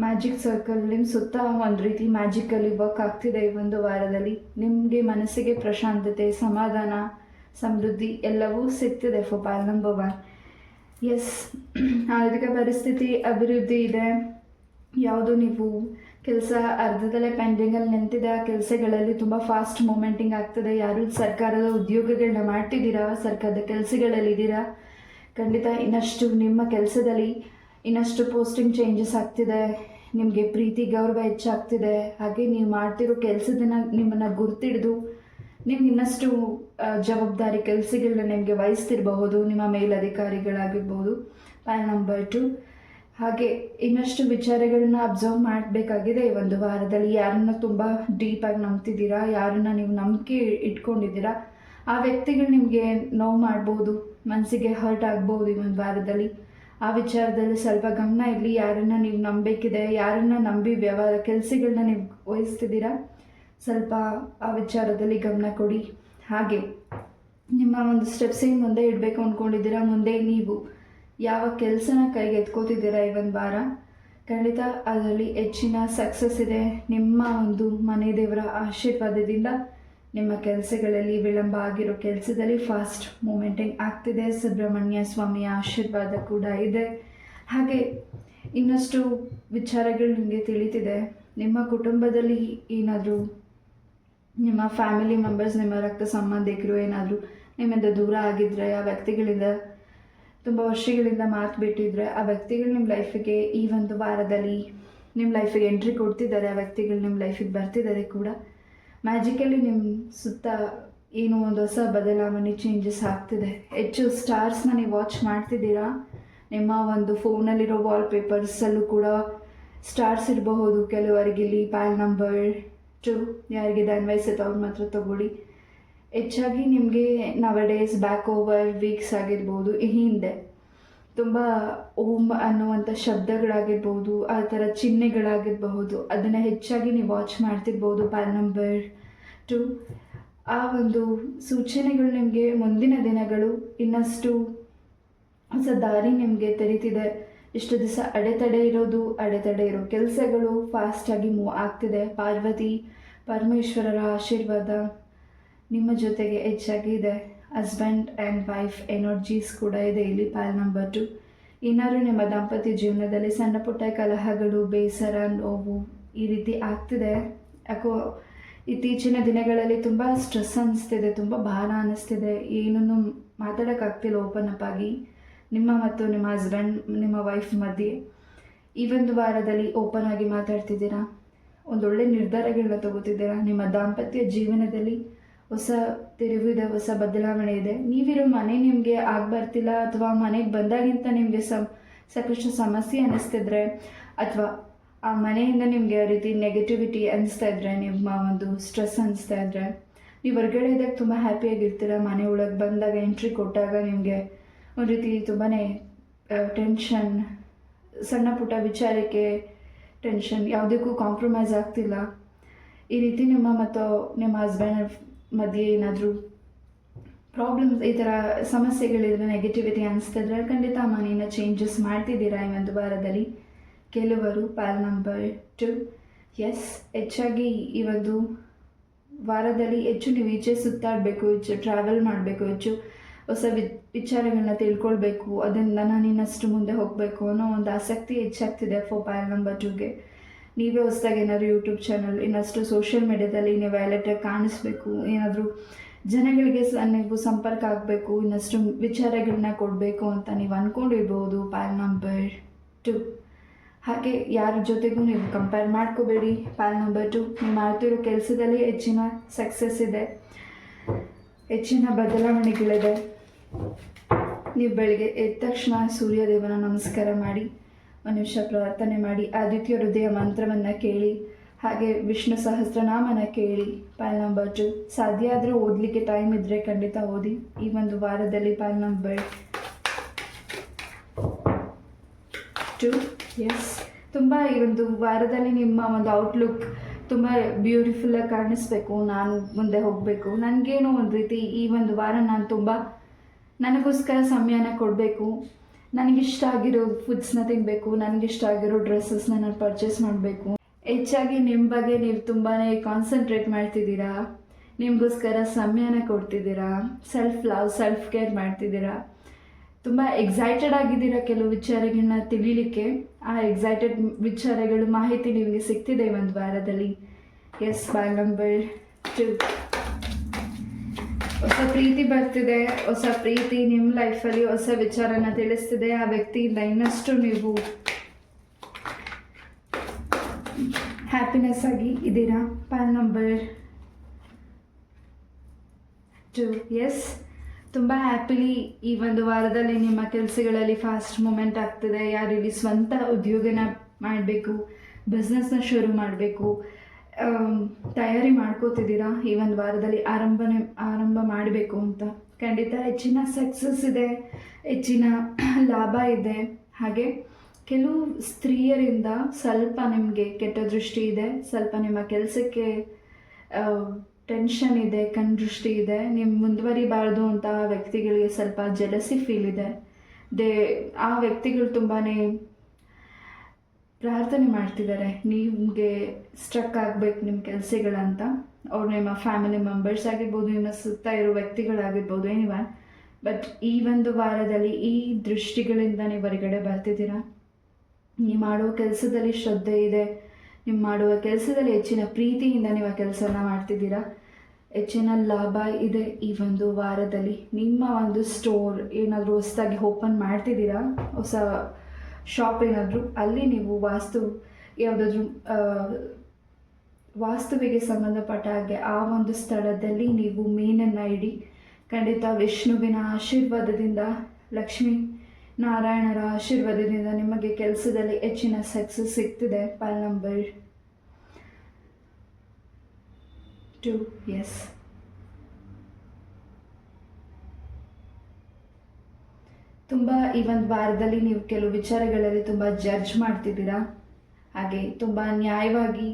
ಮ್ಯಾಜಿಕ್ ಸರ್ಕಲ್ ನಿಮ್ಮ ಸುತ್ತ ಒಂದು ರೀತಿ ಮ್ಯಾಜಿಕಲ್ಲಿ ವರ್ಕ್ ಆಗ್ತಿದೆ ಈ ಒಂದು ವಾರದಲ್ಲಿ. ನಿಮಗೆ ಮನಸ್ಸಿಗೆ ಪ್ರಶಾಂತತೆ, ಸಮಾಧಾನ, ಸಮೃದ್ಧಿ ಎಲ್ಲವೂ ಸಿಗ್ತಿದೆ ಫಾರ್ ಪಾಯಲ್ ನಂಬರ್ 1 ಎಸ್. ಆರ್ಥಿಕ ಪರಿಸ್ಥಿತಿ ಅಭಿವೃದ್ಧಿ ಇದೆ. ಯಾವುದು ನೀವು ಕೆಲಸ ಅರ್ಧದಲ್ಲೇ ಪೆಂಡಿಂಗಲ್ಲಿ ನಿಂತಿದೆ, ಆ ಕೆಲಸಗಳಲ್ಲಿ ತುಂಬ ಫಾಸ್ಟ್ ಮೂಮೆಂಟಿಂಗ್ ಆಗ್ತದೆ. ಯಾರು ಸರ್ಕಾರದ ಉದ್ಯೋಗಗಳನ್ನ ಮಾಡ್ತಿದ್ದೀರಾ, ಸರ್ಕಾರದ ಕೆಲಸಗಳಲ್ಲಿದ್ದೀರಾ, ಖಂಡಿತ ಇನ್ನಷ್ಟು ನಿಮ್ಮ ಕೆಲಸದಲ್ಲಿ ಇನ್ನಷ್ಟು ಪೋಸ್ಟಿಂಗ್ ಚೇಂಜಸ್ ಆಗ್ತಿದೆ. ನಿಮಗೆ ಪ್ರೀತಿ ಗೌರವ ಹೆಚ್ಚಾಗ್ತಿದೆ. ಹಾಗೆ ನೀವು ಮಾಡ್ತಿರೋ ಕೆಲಸದನ್ನ ನಿಮ್ಮನ್ನು ಗುರ್ತಿಡಿದು ನಿಮ್ಗೆ ಇನ್ನಷ್ಟು ಜವಾಬ್ದಾರಿ ಕೆಲಸಗಳನ್ನ ನಿಮಗೆ ವಹಿಸ್ತಿರಬಹುದು, ನಿಮ್ಮ ಮೇಲಧಿಕಾರಿಗಳಾಗಿರ್ಬೋದು ಪಾಯಲ್ ನಂಬರ್ 2. ಹಾಗೆ ಇನ್ನಷ್ಟು ವಿಚಾರಗಳನ್ನ ಅಬ್ಸರ್ವ್ ಮಾಡಬೇಕಾಗಿದೆ ಈ ಒಂದು ವಾರದಲ್ಲಿ. ಯಾರನ್ನ ತುಂಬ ಡೀಪಾಗಿ ನಂಬ್ತಿದ್ದೀರಾ, ಯಾರನ್ನ ನೀವು ನಂಬಿಕೆ ಇಟ್ಕೊಂಡಿದ್ದೀರಾ, ಆ ವ್ಯಕ್ತಿಗಳು ನಿಮಗೆ ನೋವು ಮಾಡ್ಬೋದು, ಮನಸ್ಸಿಗೆ ಹರ್ಟ್ ಆಗ್ಬೋದು ಈ ಒಂದು ವಾರದಲ್ಲಿ. ಆ ವಿಚಾರದಲ್ಲಿ ಸ್ವಲ್ಪ ಗಮನ ಇರಲಿ. ಯಾರನ್ನು ನೀವು ನಂಬಬೇಕಿದೆ, ಯಾರನ್ನು ನಂಬಿ ವ್ಯವಹಾರ ಕೆಲಸಗಳನ್ನ ನೀವು ವಹಿಸ್ತಿದ್ದೀರಾ, ಸ್ವಲ್ಪ ಆ ವಿಚಾರದಲ್ಲಿ ಗಮನ ಕೊಡಿ. ಹಾಗೆ ನಿಮ್ಮ ಒಂದು ಸ್ಟೆಪ್ಸ್ ಏನು ಮುಂದೆ ಇಡಬೇಕು ಅಂದ್ಕೊಂಡಿದ್ದೀರಾ, ಮುಂದೆ ನೀವು ಯಾವ ಕೆಲಸನ ಕೈಗೆ ಎತ್ಕೋತಿದ್ದೀರಾ ಈ ಒಂದು ವಾರ, ಖಂಡಿತ ಅದರಲ್ಲಿ ಹೆಚ್ಚಿನ ಸಕ್ಸಸ್ ಇದೆ. ನಿಮ್ಮ ಒಂದು ಮನೆ ದೇವರ ಆಶೀರ್ವಾದದಿಂದ ನಿಮ್ಮ ಕೆಲಸಗಳಲ್ಲಿ ವಿಳಂಬ ಆಗಿರೋ ಕೆಲಸದಲ್ಲಿ ಫಾಸ್ಟ್ ಮೂಮೆಂಟಿಂಗ್ ಆಗ್ತಿದೆ. ಸುಬ್ರಹ್ಮಣ್ಯ ಸ್ವಾಮಿಯ ಆಶೀರ್ವಾದ ಕೂಡ ಇದೆ. ಹಾಗೆ ಇನ್ನಷ್ಟು ವಿಚಾರಗಳು ನಿಮಗೆ ತಿಳಿತಿದೆ. ನಿಮ್ಮ ಕುಟುಂಬದಲ್ಲಿ ಏನಾದರೂ ನಿಮ್ಮ ಫ್ಯಾಮಿಲಿ ಮೆಂಬರ್ಸ್, ನಿಮ್ಮ ರಕ್ತ ಸಂಬಂಧಿಕರು ಏನಾದರೂ ನಿಮ್ಮಿಂದ ದೂರ ಆಗಿದ್ದರೆ, ಆ ವ್ಯಕ್ತಿಗಳಿಂದ ತುಂಬ ವರ್ಷಗಳಿಂದ ಮಾತು ಬಿಟ್ಟಿದ್ರೆ, ಆ ವ್ಯಕ್ತಿಗಳು ನಿಮ್ಮ ಲೈಫಿಗೆ ಈ ಒಂದು ವಾರದಲ್ಲಿ ನಿಮ್ಮ ಲೈಫಿಗೆ ಎಂಟ್ರಿ ಕೊಡ್ತಿದ್ದಾರೆ. ಆ ವ್ಯಕ್ತಿಗಳು ನಿಮ್ಮ ಲೈಫಿಗೆ ಬರ್ತಿದ್ದಾರೆ ಕೂಡ. ಮ್ಯಾಜಿಕಲಿ ನಿಮ್ಮ ಸುತ್ತ ಏನೋ ಒಂದು ಹೊಸ ಬದಲಾವಣೆ, ಚೇಂಜಸ್ ಆಗ್ತಿದೆ. ಹೆಚ್ಚು ಸ್ಟಾರ್ಸ್ನ ನೀವು ವಾಚ್ ಮಾಡ್ತಿದ್ದೀರಾ. ನಿಮ್ಮ ಒಂದು ಫೋನಲ್ಲಿರೋ ವಾಲ್ಪೇಪರ್ಸಲ್ಲೂ ಕೂಡ ಸ್ಟಾರ್ಸ್ ಇರಬಹುದು. ಕೆಲವರಿಗೆ ಇಲ್ಲಿ ಪ್ಯಾಲ್ ನಂಬರ್ 2 ಯಾರಿಗೆ ಇದು ಅನ್ವಯಿಸುತ್ತೆ ಅವ್ರು ಮಾತ್ರ ತಗೊಳ್ಳಿ. ಹೆಚ್ಚಾಗಿ ನಿಮಗೆ ನವಡೇಸ್ ಬ್ಯಾಕ್ ಓವರ್ ವೀಕ್ಸ್ ಆಗಿರ್ಬೋದು, ಈ ಹಿಂದೆ ತುಂಬ ಓಂ ಅನ್ನುವಂಥ ಶಬ್ದಗಳಾಗಿರ್ಬೋದು, ಆ ಥರ ಚಿಹ್ನೆಗಳಾಗಿರಬಹುದು, ಅದನ್ನು ಹೆಚ್ಚಾಗಿ ನೀವು ವಾಚ್ ಮಾಡ್ತಿರ್ಬೋದು. ಪ್ಯಾಲ್ ನಂಬರ್ 2 ಆ ಒಂದು ಸೂಚನೆಗಳು ನಿಮಗೆ ಮುಂದಿನ ದಿನಗಳು ಇನ್ನಷ್ಟು ಹೊಸ ದಾರಿ ನಿಮಗೆ ತೆರೀತಿದೆ. ಇಷ್ಟು ದಿವಸ ಅಡೆತಡೆ ಇರೋ ಕೆಲಸಗಳು ಫಾಸ್ಟಾಗಿ ಮೂವ್ ಆಗ್ತಿದೆ. ಪಾರ್ವತಿ ಪರಮೇಶ್ವರರ ಆಶೀರ್ವಾದ ನಿಮ್ಮ ಜೊತೆಗೆ ಹೆಚ್ಚಾಗಿ ಇದೆ. ಹಸ್ಬೆಂಡ್ ಆ್ಯಂಡ್ ವೈಫ್ ಎನರ್ಜೀಸ್ ಕೂಡ ಇದೆ ಇಲ್ಲಿ. ಪ್ಯಾಲ್ ನಂಬರ್ 2 ಏನಾದರೂ ನಿಮ್ಮ ದಾಂಪತ್ಯ ಜೀವನದಲ್ಲಿ ಸಣ್ಣ ಪುಟ್ಟ ಕಲಹಗಳು, ಬೇಸರ, ನೋವು ಈ ರೀತಿ ಆಗ್ತಿದೆ. ಯಾಕೋ ಇತ್ತೀಚಿನ ದಿನಗಳಲ್ಲಿ ತುಂಬ ಸ್ಟ್ರೆಸ್ ಅನ್ನಿಸ್ತಿದೆ, ತುಂಬ ಭಾರ ಅನ್ನಿಸ್ತಿದೆ, ಏನನ್ನು ಮಾತಾಡೋಕ್ಕಾಗ್ತಿಲ್ಲ ಓಪನ್ ಅಪ್ ಆಗಿ ನಿಮ್ಮ ಮತ್ತು ನಿಮ್ಮ ಹಸ್ಬೆಂಡ್, ನಿಮ್ಮ ವೈಫ್ ಮಧ್ಯೆ. ಈ ಒಂದು ವಾರದಲ್ಲಿ ಓಪನ್ ಆಗಿ ಮಾತಾಡ್ತಿದ್ದೀರಾ, ಒಂದೊಳ್ಳೆ ನಿರ್ಧಾರಗಳನ್ನ ತಗೋತಿದ್ದೀರಾ. ನಿಮ್ಮ ದಾಂಪತ್ಯ ಜೀವನದಲ್ಲಿ ಹೊಸ ತಿರುವು ಇದೆ, ಹೊಸ ಬದಲಾವಣೆ ಇದೆ. ನೀವಿರೋ ಮನೆ ನಿಮಗೆ ಆಗ್ಬರ್ತಿಲ್ಲ, ಅಥವಾ ಮನೆಗೆ ಬಂದಾಗಿಂತ ನಿಮಗೆ ಸಾಕಷ್ಟು ಸಮಸ್ಯೆ ಅನ್ನಿಸ್ತಿದ್ರೆ, ಅಥವಾ ಆ ಮನೆಯಿಂದ ನಿಮಗೆ ಆ ರೀತಿ ನೆಗೆಟಿವಿಟಿ ಅನಿಸ್ತಾ ಇದ್ದರೆ, ನಿಮ್ಮ ಒಂದು ಸ್ಟ್ರೆಸ್ ಅನಿಸ್ತಾ ಇದ್ದರೆ, ನೀವು ಹೊರಗಡೆ ಇದ್ದಾಗ ತುಂಬ ಹ್ಯಾಪಿಯಾಗಿರ್ತೀರ. ಮನೆ ಒಳಗೆ ಬಂದಾಗ ಎಂಟ್ರಿ ಕೊಟ್ಟಾಗ ನಿಮಗೆ ಒಂದು ರೀತಿ ತುಂಬಾ ಟೆನ್ಷನ್, ಸಣ್ಣ ಪುಟ್ಟ ವಿಚಾರಕ್ಕೆ ಟೆನ್ಷನ್, ಯಾವುದಕ್ಕೂ ಕಾಂಪ್ರಮೈಸ್ ಆಗ್ತಿಲ್ಲ. ಈ ರೀತಿ ನಿಮ್ಮ ಮತ್ತು ನಿಮ್ಮ ಹಸ್ಬೆಂಡ್ ಮಧ್ಯೆ ಏನಾದರೂ ಪ್ರಾಬ್ಲಮ್ಸ್, ಈ ಥರ ಸಮಸ್ಯೆಗಳಿದ್ರೆ, ನೆಗೆಟಿವಿಟಿ ಅನಿಸ್ತಿದ್ರೆ, ಖಂಡಿತ ಮನೆಯನ್ನು ಚೇಂಜಸ್ ಮಾಡ್ತಿದ್ದೀರಾ ಈ ಒಂದು ವಾರದಲ್ಲಿ ಕೆಲವರು. ಪ್ಯಾಲ್ ನಂಬರ್ 2 ಎಸ್, ಹೆಚ್ಚಾಗಿ ಈ ಒಂದು ವಾರದಲ್ಲಿ ಹೆಚ್ಚು ನೀವು ಈಚೆ ಸುತ್ತಾಡಬೇಕು, ಹೆಚ್ಚು ಟ್ರಾವೆಲ್ ಮಾಡಬೇಕು, ಹೆಚ್ಚು ಹೊಸ ವಿಚಾರಗಳನ್ನ ತಿಳ್ಕೊಳ್ಬೇಕು, ಅದರಿಂದ ನಾನು ಇನ್ನಷ್ಟು ಮುಂದೆ ಹೋಗಬೇಕು ಅನ್ನೋ ಒಂದು ಆಸಕ್ತಿ ಹೆಚ್ಚಾಗ್ತಿದೆ ಪ್ಯಾಲ್ ನಂಬರ್ 2ಗೆ. ನೀವೇ ಹೊಸದಾಗಿ ಏನಾದರೂ ಯೂಟ್ಯೂಬ್ ಚಾನಲ್, ಇನ್ನಷ್ಟು ಸೋಷಿಯಲ್ ಮೀಡಿಯಾದಲ್ಲಿ ನೀವು ಹೈಲೈಟಾಗಿ ಕಾಣಿಸ್ಬೇಕು, ಏನಾದರೂ ಜನಗಳಿಗೆ ನೀವು ಸಂಪರ್ಕ ಆಗಬೇಕು, ಇನ್ನಷ್ಟು ವಿಚಾರಗಳನ್ನ ಕೊಡಬೇಕು ಅಂತ ನೀವು ಅಂದ್ಕೊಂಡಿರ್ಬೋದು. ಪ್ಯಾಲ್ ನಂಬರ್ 2 ಹಾಗೆ ಯಾರ ಜೊತೆಗೂ ನೀವು ಕಂಪೇರ್ ಮಾಡ್ಕೋಬೇಡಿ. ಪ್ಯಾಲ್ ನಂಬರ್ 2 ನೀವು ಮಾಡ್ತಿರೋ ಕೆಲಸದಲ್ಲಿ ಹೆಚ್ಚಿನ ಸಕ್ಸಸ್ ಇದೆ, ಹೆಚ್ಚಿನ ಬದಲಾವಣೆಗಳಿದೆ. ನೀವು ಬೆಳಗ್ಗೆ ಎದ್ದ ತಕ್ಷಣ ಸೂರ್ಯದೇವನ ನಮಸ್ಕಾರ ಮಾಡಿ, ಒಂದು ನಿಮಿಷ ಪ್ರಾರ್ಥನೆ ಮಾಡಿ, ಆದಿತ್ಯ ಹೃದಯ ಮಂತ್ರವನ್ನು ಕೇಳಿ, ಹಾಗೆ ವಿಷ್ಣು ಸಹಸ್ರನಾಮನ ಕೇಳಿ. ಪ್ಯಾಲ್ ನಂಬರ್ 2 ಸಾಧ್ಯ ಆದರೆ ಓದಲಿಕ್ಕೆ ಟೈಮ್ ಇದ್ದರೆ ಖಂಡಿತ ಓದಿ ಈ ಒಂದು ವಾರದಲ್ಲಿ. ಪ್ಯಾಲ್ ನಂಬರ್ 2 ಎಸ್, ತುಂಬ ಈ ಒಂದು ವಾರದಲ್ಲಿ ನಿಮ್ಮ ಒಂದು ಔಟ್ಲುಕ್ ತುಂಬ ಬ್ಯೂಟಿಫುಲ್ಲಾಗಿ ಕಾಣಿಸ್ಬೇಕು. ನಾನು ಮುಂದೆ ಹೋಗಬೇಕು, ನನಗೇನೋ ಒಂದು ರೀತಿ ಈ ಒಂದು ವಾರ ನಾನು ತುಂಬ ನನಗೋಸ್ಕರ ಸಮಯನ ಕೊಡಬೇಕು, ನನಗಿಷ್ಟ ಆಗಿರೋ ಫುಡ್ಸ್ನ ತಿನ್ನಬೇಕು, ನನಗಿಷ್ಟ ಆಗಿರೋ ಡ್ರೆಸ್ಸಸ್ನ ನಾನು ಪರ್ಚೇಸ್ ಮಾಡಬೇಕು. ಹೆಚ್ಚಾಗಿ ನಿಮ್ಮ ಬಗ್ಗೆ ನೀವು ತುಂಬಾ ಕಾನ್ಸಂಟ್ರೇಟ್ ಮಾಡ್ತಿದ್ದೀರಾ, ನಿಮಗೋಸ್ಕರ ಸಮಯನ ಕೊಡ್ತಿದ್ದೀರಾ, ಸೆಲ್ಫ್ ಲವ್, ಸೆಲ್ಫ್ ಕೇರ್ ಮಾಡ್ತಿದ್ದೀರಾ, ತುಂಬ ಎಕ್ಸೈಟೆಡ್ ಆಗಿದ್ದೀರಾ ಕೆಲವು ವಿಚಾರಗಳನ್ನ ತಿಳಿಲಿಕ್ಕೆ. ಆ ಎಕ್ಸೈಟೆಡ್ ವಿಚಾರಗಳು, ಮಾಹಿತಿ ನಿಮಗೆ ಸಿಗ್ತಿದೆ ಒಂದು ವಾರದಲ್ಲಿ. ಎಸ್, ಪ್ಯಾಲ್ ನಂಬರ್ 2 ಹೊಸ ಪ್ರೀತಿ ಬರ್ತಿದೆ. ಹೊಸ ಪ್ರೀತಿ ನಿಮ್ಮ ಲೈಫಲ್ಲಿ ಹೊಸ ವಿಚಾರನ ತಿಳಿಸ್ತಿದೆ. ಆ ವ್ಯಕ್ತಿಯಿಂದ ಇನ್ನಷ್ಟು ನೀವು ಹ್ಯಾಪಿನೆಸ್ ಆಗಿ ಇದ್ದೀರಾ. ಪ್ಯಾಲ್ ನಂಬರ್ 2 ಎಸ್, ತುಂಬ ಹ್ಯಾಪಿಲಿ ಈ ಒಂದು ವಾರದಲ್ಲಿ ನಿಮ್ಮ ಕೆಲಸಗಳಲ್ಲಿ ಫಾಸ್ಟ್ ಮೂಮೆಂಟ್ ಆಗ್ತಿದೆ. ಯಾರಿಲ್ಲಿ ಸ್ವಂತ ಉದ್ಯೋಗನ ಮಾಡಬೇಕು, ಬಿಸ್ನೆಸ್ನ ಶುರು ಮಾಡಬೇಕು, ತಯಾರಿ ಮಾಡ್ಕೋತಿದ್ದೀರಾ ಈ ಒಂದು ವಾರದಲ್ಲಿ ಆರಂಭ ಮಾಡಬೇಕು ಅಂತ. ಖಂಡಿತ ಹೆಚ್ಚಿನ ಸಕ್ಸಸ್ ಇದೆ, ಹೆಚ್ಚಿನ ಲಾಭ ಇದೆ. ಹಾಗೆ ಕೆಲವು ಸ್ತ್ರೀಯರಿಂದ ಸ್ವಲ್ಪ ನಿಮಗೆ ಕೆಟ್ಟ ದೃಷ್ಟಿ ಇದೆ, ಸ್ವಲ್ಪ ನಿಮ್ಮ ಕೆಲಸಕ್ಕೆ ಟೆನ್ಷನ್ ಇದೆ, ಕಣ್ದೃಷ್ಟಿ ಇದೆ. ನೀವು ಮುಂದುವರಿಬಾರ್ದು ಅಂತ ಆ ವ್ಯಕ್ತಿಗಳಿಗೆ ಸ್ವಲ್ಪ ಜೆಲಸಿ ಫೀಲ್ ಇದೆ. ಆ ವ್ಯಕ್ತಿಗಳು ತುಂಬಾ ಪ್ರಾರ್ಥನೆ ಮಾಡ್ತಿದ್ದಾರೆ ನಿಮಗೆ ಸ್ಟ್ರಕ್ ಆಗಬೇಕು ನಿಮ್ಮ ಕೆಲಸಗಳಂತ. ಅವ್ರು ನಿಮ್ಮ ಫ್ಯಾಮಿಲಿ ಮೆಂಬರ್ಸ್ ಆಗಿರ್ಬೋದು, ನಿಮ್ಮ ಸುತ್ತ ಇರೋ ವ್ಯಕ್ತಿಗಳಾಗಿರ್ಬೋದು, ಎನಿವನ್. ಬಟ್ ಈ ಒಂದು ವಾರದಲ್ಲಿ ಈ ದೃಷ್ಟಿಗಳಿಂದ ನೀವು ಹೊರಗಡೆ ಬರ್ತಿದ್ದೀರಾ. ನೀವು ಮಾಡುವ ಕೆಲಸದಲ್ಲಿ ಶ್ರದ್ಧೆ ಇದೆ, ನೀವು ಮಾಡುವ ಕೆಲಸದಲ್ಲಿ ಹೆಚ್ಚಿನ ಪ್ರೀತಿಯಿಂದ ನೀವು ಆ ಕೆಲಸನ ಮಾಡ್ತಿದ್ದೀರಾ. ಹೆಚ್ಚಿನ ಲಾಭ ಇದೆ ಈ ಒಂದು ವಾರದಲ್ಲಿ. ನಿಮ್ಮ ಒಂದು ಸ್ಟೋರ್ ಏನಾದರೂ ಹೊಸದಾಗಿ ಓಪನ್ ಮಾಡ್ತಿದ್ದೀರಾ, ಹೊಸ ಶಾಪ್ ಏನಾದರೂ, ಅಲ್ಲಿ ನೀವು ಯಾವುದಾದ್ರೂ ವಾಸ್ತುವಿಗೆ ಸಂಬಂಧಪಟ್ಟ ಹಾಗೆ ಆ ಒಂದು ಸ್ಥಳದಲ್ಲಿ ನೀವು ಮೀನನ್ನು ಇಡಿ. ಖಂಡಿತ ವಿಷ್ಣುವಿನ ಆಶೀರ್ವಾದದಿಂದ, ಲಕ್ಷ್ಮೀ ನಾರಾಯಣರ ಆಶೀರ್ವಾದದಿಂದ ನಿಮಗೆ ಕೆಲಸದಲ್ಲಿ ಹೆಚ್ಚಿನ ಸಕ್ಸಸ್ ಸಿಗ್ತಿದೆ. Pile number 2. ಎಸ್, ತುಂಬ ಈ ಒಂದು ವಾರದಲ್ಲಿ ನೀವು ಕೆಲವು ವಿಚಾರಗಳಲ್ಲಿ ತುಂಬ ಜಡ್ಜ್ ಮಾಡ್ತಿದ್ದೀರಾ. ಹಾಗೆ ತುಂಬ ನ್ಯಾಯವಾಗಿ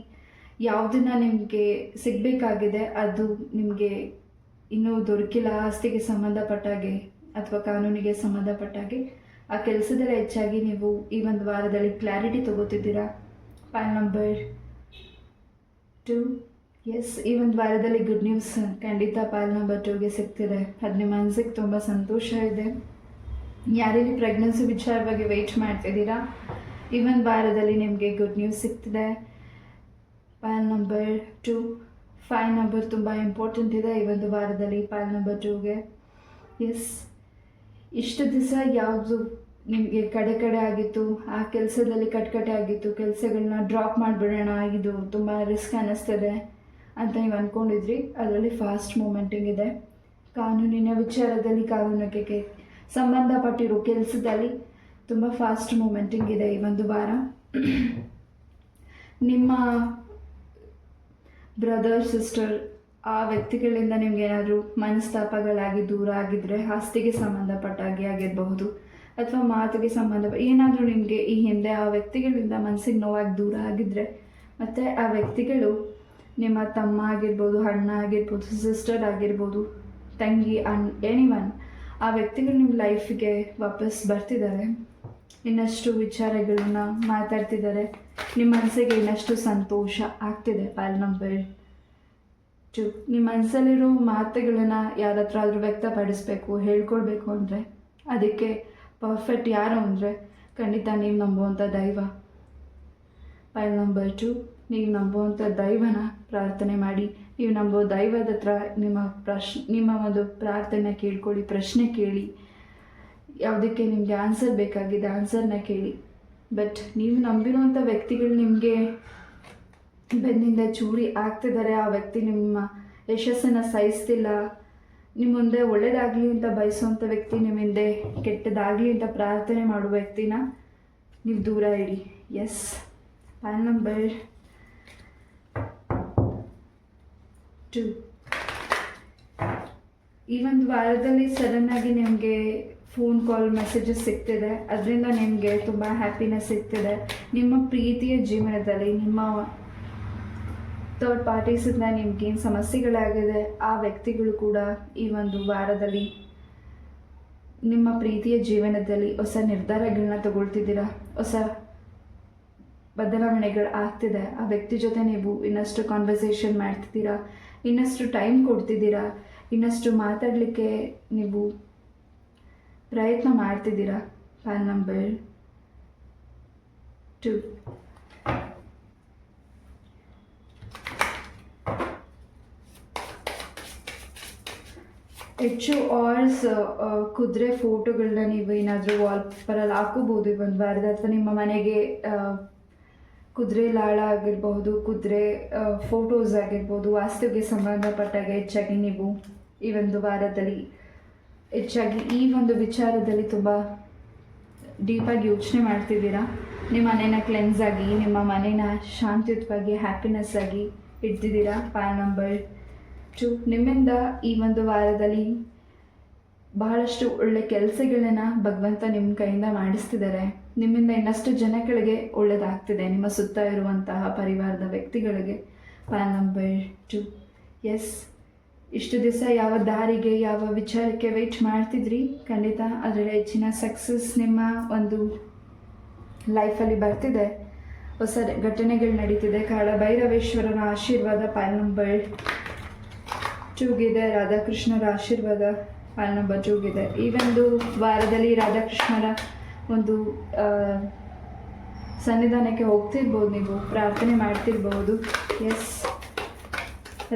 ಯಾವುದನ್ನ ನಿಮಗೆ ಸಿಗಬೇಕಾಗಿದೆ ಅದು ನಿಮಗೆ ಇನ್ನೂ ದೊರಕಿಲ್ಲ. ಆಸ್ತಿಗೆ ಸಂಬಂಧಪಟ್ಟಾಗೆ ಅಥವಾ ಕಾನೂನಿಗೆ ಸಂಬಂಧಪಟ್ಟಾಗೆ ಆ ಕೆಲಸದಲ್ಲಿ ಹೆಚ್ಚಾಗಿ ನೀವು ಈ ಒಂದು ವಾರದಲ್ಲಿ ಕ್ಲಾರಿಟಿ ತಗೋತಿದ್ದೀರಾ. ಪಾಲ್ ನಂಬರ್ 2. ಎಸ್, ಈ ಒಂದು ವಾರದಲ್ಲಿ ಗುಡ್ ನ್ಯೂಸ್ ಖಂಡಿತ ಪಾಲ್ ನಂಬರ್ 2ಗೆ ಸಿಗ್ತಿದೆ. ಅದು ನಿಮ್ಮ ಮನಸ್ಸಿಗೆ ತುಂಬ ಸಂತೋಷ ಇದೆ. ಯಾರಲ್ಲಿ ಪ್ರೆಗ್ನೆನ್ಸಿ ವಿಚಾರವಾಗಿ ವೆಯ್ಟ್ ಮಾಡ್ತಿದ್ದೀರಾ, ಈ ಒಂದು ವಾರದಲ್ಲಿ ನಿಮಗೆ ಗುಡ್ ನ್ಯೂಸ್ ಸಿಗ್ತಿದೆ. Pile number 2. 5 ನಂಬರ್ ತುಂಬ ಇಂಪಾರ್ಟೆಂಟ್ ಇದೆ ಈ ಒಂದು ವಾರದಲ್ಲಿ ಪಾಲ್ ನಂಬರ್ 2ಗೆ. ಎಸ್, ಇಷ್ಟು ದಿವಸ ಯಾವುದು ನಿಮಗೆ ಕಡೆ ಆಗಿತ್ತು, ಆ ಕೆಲಸದಲ್ಲಿ ಕಟ್ಕಟೆ ಆಗಿತ್ತು, ಕೆಲಸಗಳನ್ನ ಡ್ರಾಪ್ ಮಾಡಿಬಿಡೋಣ, ಇದು ತುಂಬ ರಿಸ್ಕ್ ಅನ್ನಿಸ್ತದೆ ಅಂತ ನೀವು ಅಂದ್ಕೊಂಡಿದ್ರಿ, ಅದರಲ್ಲಿ ಫಾಸ್ಟ್ ಮೂಮೆಂಟಿಂಗ್ ಇದೆ. ಕಾನೂನಿನ ವಿಚಾರದಲ್ಲಿ, ಕಾನೂನಿಗೆ ಸಂಬಂಧಪಟ್ಟಿರೋ ಕೆಲಸದಲ್ಲಿ ತುಂಬ ಫಾಸ್ಟ್ ಮೂಮೆಂಟಿಂಗ್ ಇದೆ ಈ ಒಂದು ವಾರ. ನಿಮ್ಮ ಬ್ರದರ್, ಸಿಸ್ಟರ್, ಆ ವ್ಯಕ್ತಿಗಳಿಂದ ನಿಮ್ಗೆ ಏನಾದರೂ ಮನಸ್ತಾಪಗಳಾಗಿ ದೂರ ಆಗಿದ್ದರೆ, ಆಸ್ತಿಗೆ ಸಂಬಂಧಪಟ್ಟಾಗಿ ಆಗಿರಬಹುದು ಅಥವಾ ಮಾತಿಗೆ ಏನಾದರೂ ನಿಮಗೆ ಈ ಹಿಂದೆ ಆ ವ್ಯಕ್ತಿಗಳಿಂದ ಮನಸ್ಸಿಗೆ ನೋವಾಗಿ ದೂರ ಆಗಿದ್ದರೆ, ಮತ್ತು ಆ ವ್ಯಕ್ತಿಗಳು ನಿಮ್ಮ ತಮ್ಮ ಆಗಿರ್ಬೋದು, ಅಣ್ಣ ಆಗಿರ್ಬೋದು, ಸಿಸ್ಟರ್ ಆಗಿರ್ಬೋದು, ತಂಗಿ, ಎನಿವನ್, ಆ ವ್ಯಕ್ತಿಗಳು ನಿಮ್ಮ ಲೈಫಿಗೆ ವಾಪಸ್ ಬರ್ತಿದ್ದಾರೆ. ಇನ್ನಷ್ಟು ವಿಚಾರಗಳನ್ನ ಮಾತಾಡ್ತಿದ್ದಾರೆ, ನಿಮ್ಮ ಮನಸ್ಸಿಗೆ ಇನ್ನಷ್ಟು ಸಂತೋಷ ಆಗ್ತಿದೆ. ಪಾಲ್ ನಂಬರ್ 2. ನಿಮ್ಮ ಮನಸ್ಸಲ್ಲಿರೋ ಮಾತುಗಳನ್ನು ಯಾರ ಹತ್ರ ಆದರೂ ವ್ಯಕ್ತಪಡಿಸ್ಬೇಕು, ಹೇಳ್ಕೊಳ್ಬೇಕು ಅಂದರೆ ಅದಕ್ಕೆ ಪರ್ಫೆಕ್ಟ್ ಯಾರು ಅಂದರೆ ಖಂಡಿತ ನೀವು ನಂಬುವಂಥ ದೈವ. ಪಾಲ್ ನಂಬರ್ 2. ನೀವು ನಂಬುವಂಥ ದೈವನ ಪ್ರಾರ್ಥನೆ ಮಾಡಿ. ನೀವು ನಂಬೋ ದೈವದ ಹತ್ರ ನಿಮ್ಮ ಒಂದು ಪ್ರಾರ್ಥನೆ ಕೇಳ್ಕೊಳ್ಳಿ, ಪ್ರಶ್ನೆ ಕೇಳಿ. ಯಾವುದಕ್ಕೆ ನಿಮಗೆ ಆನ್ಸರ್ ಬೇಕಾಗಿದೆ ಆನ್ಸರ್ನ ಕೇಳಿ. ಬಟ್ ನೀವು ನಂಬಿರುವಂಥ ವ್ಯಕ್ತಿಗಳು ನಿಮಗೆ ಬೆನ್ನಿಂದ ಚೂರಿ ಆಗ್ತಿದ್ದಾರೆ. ಆ ವ್ಯಕ್ತಿ ನಿಮ್ಮ ಯಶಸ್ಸನ್ನು ಸಹಿಸ್ತಿಲ್ಲ. ನಿಮ್ಮ ಮುಂದೆ ಒಳ್ಳೆಯದಾಗಲಿ ಅಂತ ಬಯಸುವಂಥ ವ್ಯಕ್ತಿ ನಿಮ್ಮ ಹಿಂದೆ ಕೆಟ್ಟದಾಗಲಿ ಅಂತ ಪ್ರಾರ್ಥನೆ ಮಾಡುವ ವ್ಯಕ್ತಿನ ನೀವು ದೂರ ಇಡಿ. S, pile number 2. ಈ ಒಂದು ವಾರದಲ್ಲಿ ಸಡನ್ನಾಗಿ ನಿಮಗೆ ಫೋನ್ ಕಾಲ್, ಮೆಸೇಜಸ್ ಸಿಗ್ತಿದೆ. ಅದರಿಂದ ನಿಮಗೆ ತುಂಬ ಹ್ಯಾಪಿನೆಸ್ ಸಿಗ್ತಿದೆ. ನಿಮ್ಮ ಪ್ರೀತಿಯ ಜೀವನದಲ್ಲಿ ನಿಮ್ಮ ಥರ್ಡ್ ಪಾರ್ಟೀಸಿಂದ ನಿಮ್ಗೇನು ಸಮಸ್ಯೆಗಳಾಗಿದೆ, ಆ ವ್ಯಕ್ತಿಗಳು ಕೂಡ ಈ ಒಂದು ವಾರದಲ್ಲಿ ನಿಮ್ಮ ಪ್ರೀತಿಯ ಜೀವನದಲ್ಲಿ ಹೊಸ ನಿರ್ಧಾರಗಳನ್ನ ತಗೊಳ್ತಿದ್ದೀರಾ, ಹೊಸ ಬದಲಾವಣೆಗಳು ಆಗ್ತಿದೆ. ಆ ವ್ಯಕ್ತಿ ಜೊತೆ ನೀವು ಇನ್ನಷ್ಟು ಕಾನ್ವರ್ಸೇಷನ್ ಮಾಡ್ತಿದ್ದೀರಾ, ಇನ್ನಷ್ಟು ಟೈಮ್ ಕೊಡ್ತಿದ್ದೀರಾ, ಇನ್ನಷ್ಟು ಮಾತಾಡಲಿಕ್ಕೆ ನೀವು ಪ್ರಯತ್ನ ಮಾಡ್ತಿದ್ದೀರಾ. ಪಾಲ್ ನಂಬರ್ 2. ಹೆಚ್ಚು ಆರ್ಸ್ ಕುದುರೆ ಫೋಟೋಗಳನ್ನ ನೀವು ಏನಾದರೂ ವಾಲ್ಪೇಪರಲ್ಲಿ ಹಾಕೋಬೋದು ಈ ಒಂದು ವಾರದ. ಅಥವಾ ನಿಮ್ಮ ಮನೆಗೆ ಕುದುರೆ ಲಾಳ ಆಗಿರಬಹುದು, ಕುದುರೆ ಫೋಟೋಸ್ ಆಗಿರ್ಬೋದು, ವಾಸ್ತುವಿಗೆ ಸಂಬಂಧಪಟ್ಟಾಗ ಹೆಚ್ಚಾಗಿ ನೀವು ಈ ಒಂದು ವಾರದಲ್ಲಿ ಹೆಚ್ಚಾಗಿ ಈ ಒಂದು ವಿಚಾರದಲ್ಲಿ ತುಂಬ ಡೀಪಾಗಿ ಯೋಚನೆ ಮಾಡ್ತಿದ್ದೀರಾ. ನಿಮ್ಮ ಮನೇನ ಕ್ಲೆನ್ಸ್ ಆಗಿ, ನಿಮ್ಮ ಮನೇನ ಶಾಂತಿಯುತವಾಗಿ, ಹ್ಯಾಪಿನೆಸ್ ಆಗಿ ಇಡ್ತಿದ್ದೀರಾ. ಪಾಲ್ ನಂಬರ್ 2. ನಿಮ್ಮಿಂದ ಈ ಒಂದು ವಾರದಲ್ಲಿ ಬಹಳಷ್ಟು ಒಳ್ಳೆ ಕೆಲಸಗಳನ್ನ ಭಗವಂತ ನಿಮ್ಮ ಕೈಯಿಂದ ಮಾಡಿಸ್ತಿದ್ದಾರೆ. ನಿಮ್ಮಿಂದ ಇನ್ನಷ್ಟು ಜನಗಳಿಗೆ ಒಳ್ಳೆಯದಾಗ್ತಿದೆ, ನಿಮ್ಮ ಸುತ್ತ ಇರುವಂತಹ ಪರಿವಾರದ ವ್ಯಕ್ತಿಗಳಿಗೆ. ಪಾಲ್ ನಂಬರ್ 2. ಎಸ್, ಇಷ್ಟು ದಿವಸ ಯಾವ ದಾರಿಗೆ, ಯಾವ ವಿಚಾರಕ್ಕೆ ವೆಯ್ಟ್ ಮಾಡ್ತಿದ್ರಿ, ಖಂಡಿತ ಅದರಲ್ಲಿ ಹೆಚ್ಚಿನ ಸಕ್ಸಸ್ ನಿಮ್ಮ ಒಂದು ಲೈಫಲ್ಲಿ ಬರ್ತಿದೆ. ಹೊಸ ಘಟನೆಗಳು ನಡೀತಿದೆ. ಕಾಳಭೈರವೇಶ್ವರನ ಆಶೀರ್ವಾದ. ಪಾಲ್ ನಂಬರ್ ಟೂಗಿದೆ ರಾಧಾಕೃಷ್ಣರ ಆಶೀರ್ವಾದ. ಪಾಲ್ ನಂಬರ್ 2ಗಿದೆ. ಈ ಒಂದು ವಾರದಲ್ಲಿ ರಾಧಾಕೃಷ್ಣರ ಒಂದು ಸನ್ನಿಧಾನಕ್ಕೆ ಹೋಗ್ತಿರ್ಬೋದು, ನೀವು ಪ್ರಾರ್ಥನೆ ಮಾಡ್ತಿರ್ಬೋದು. ಎಸ್,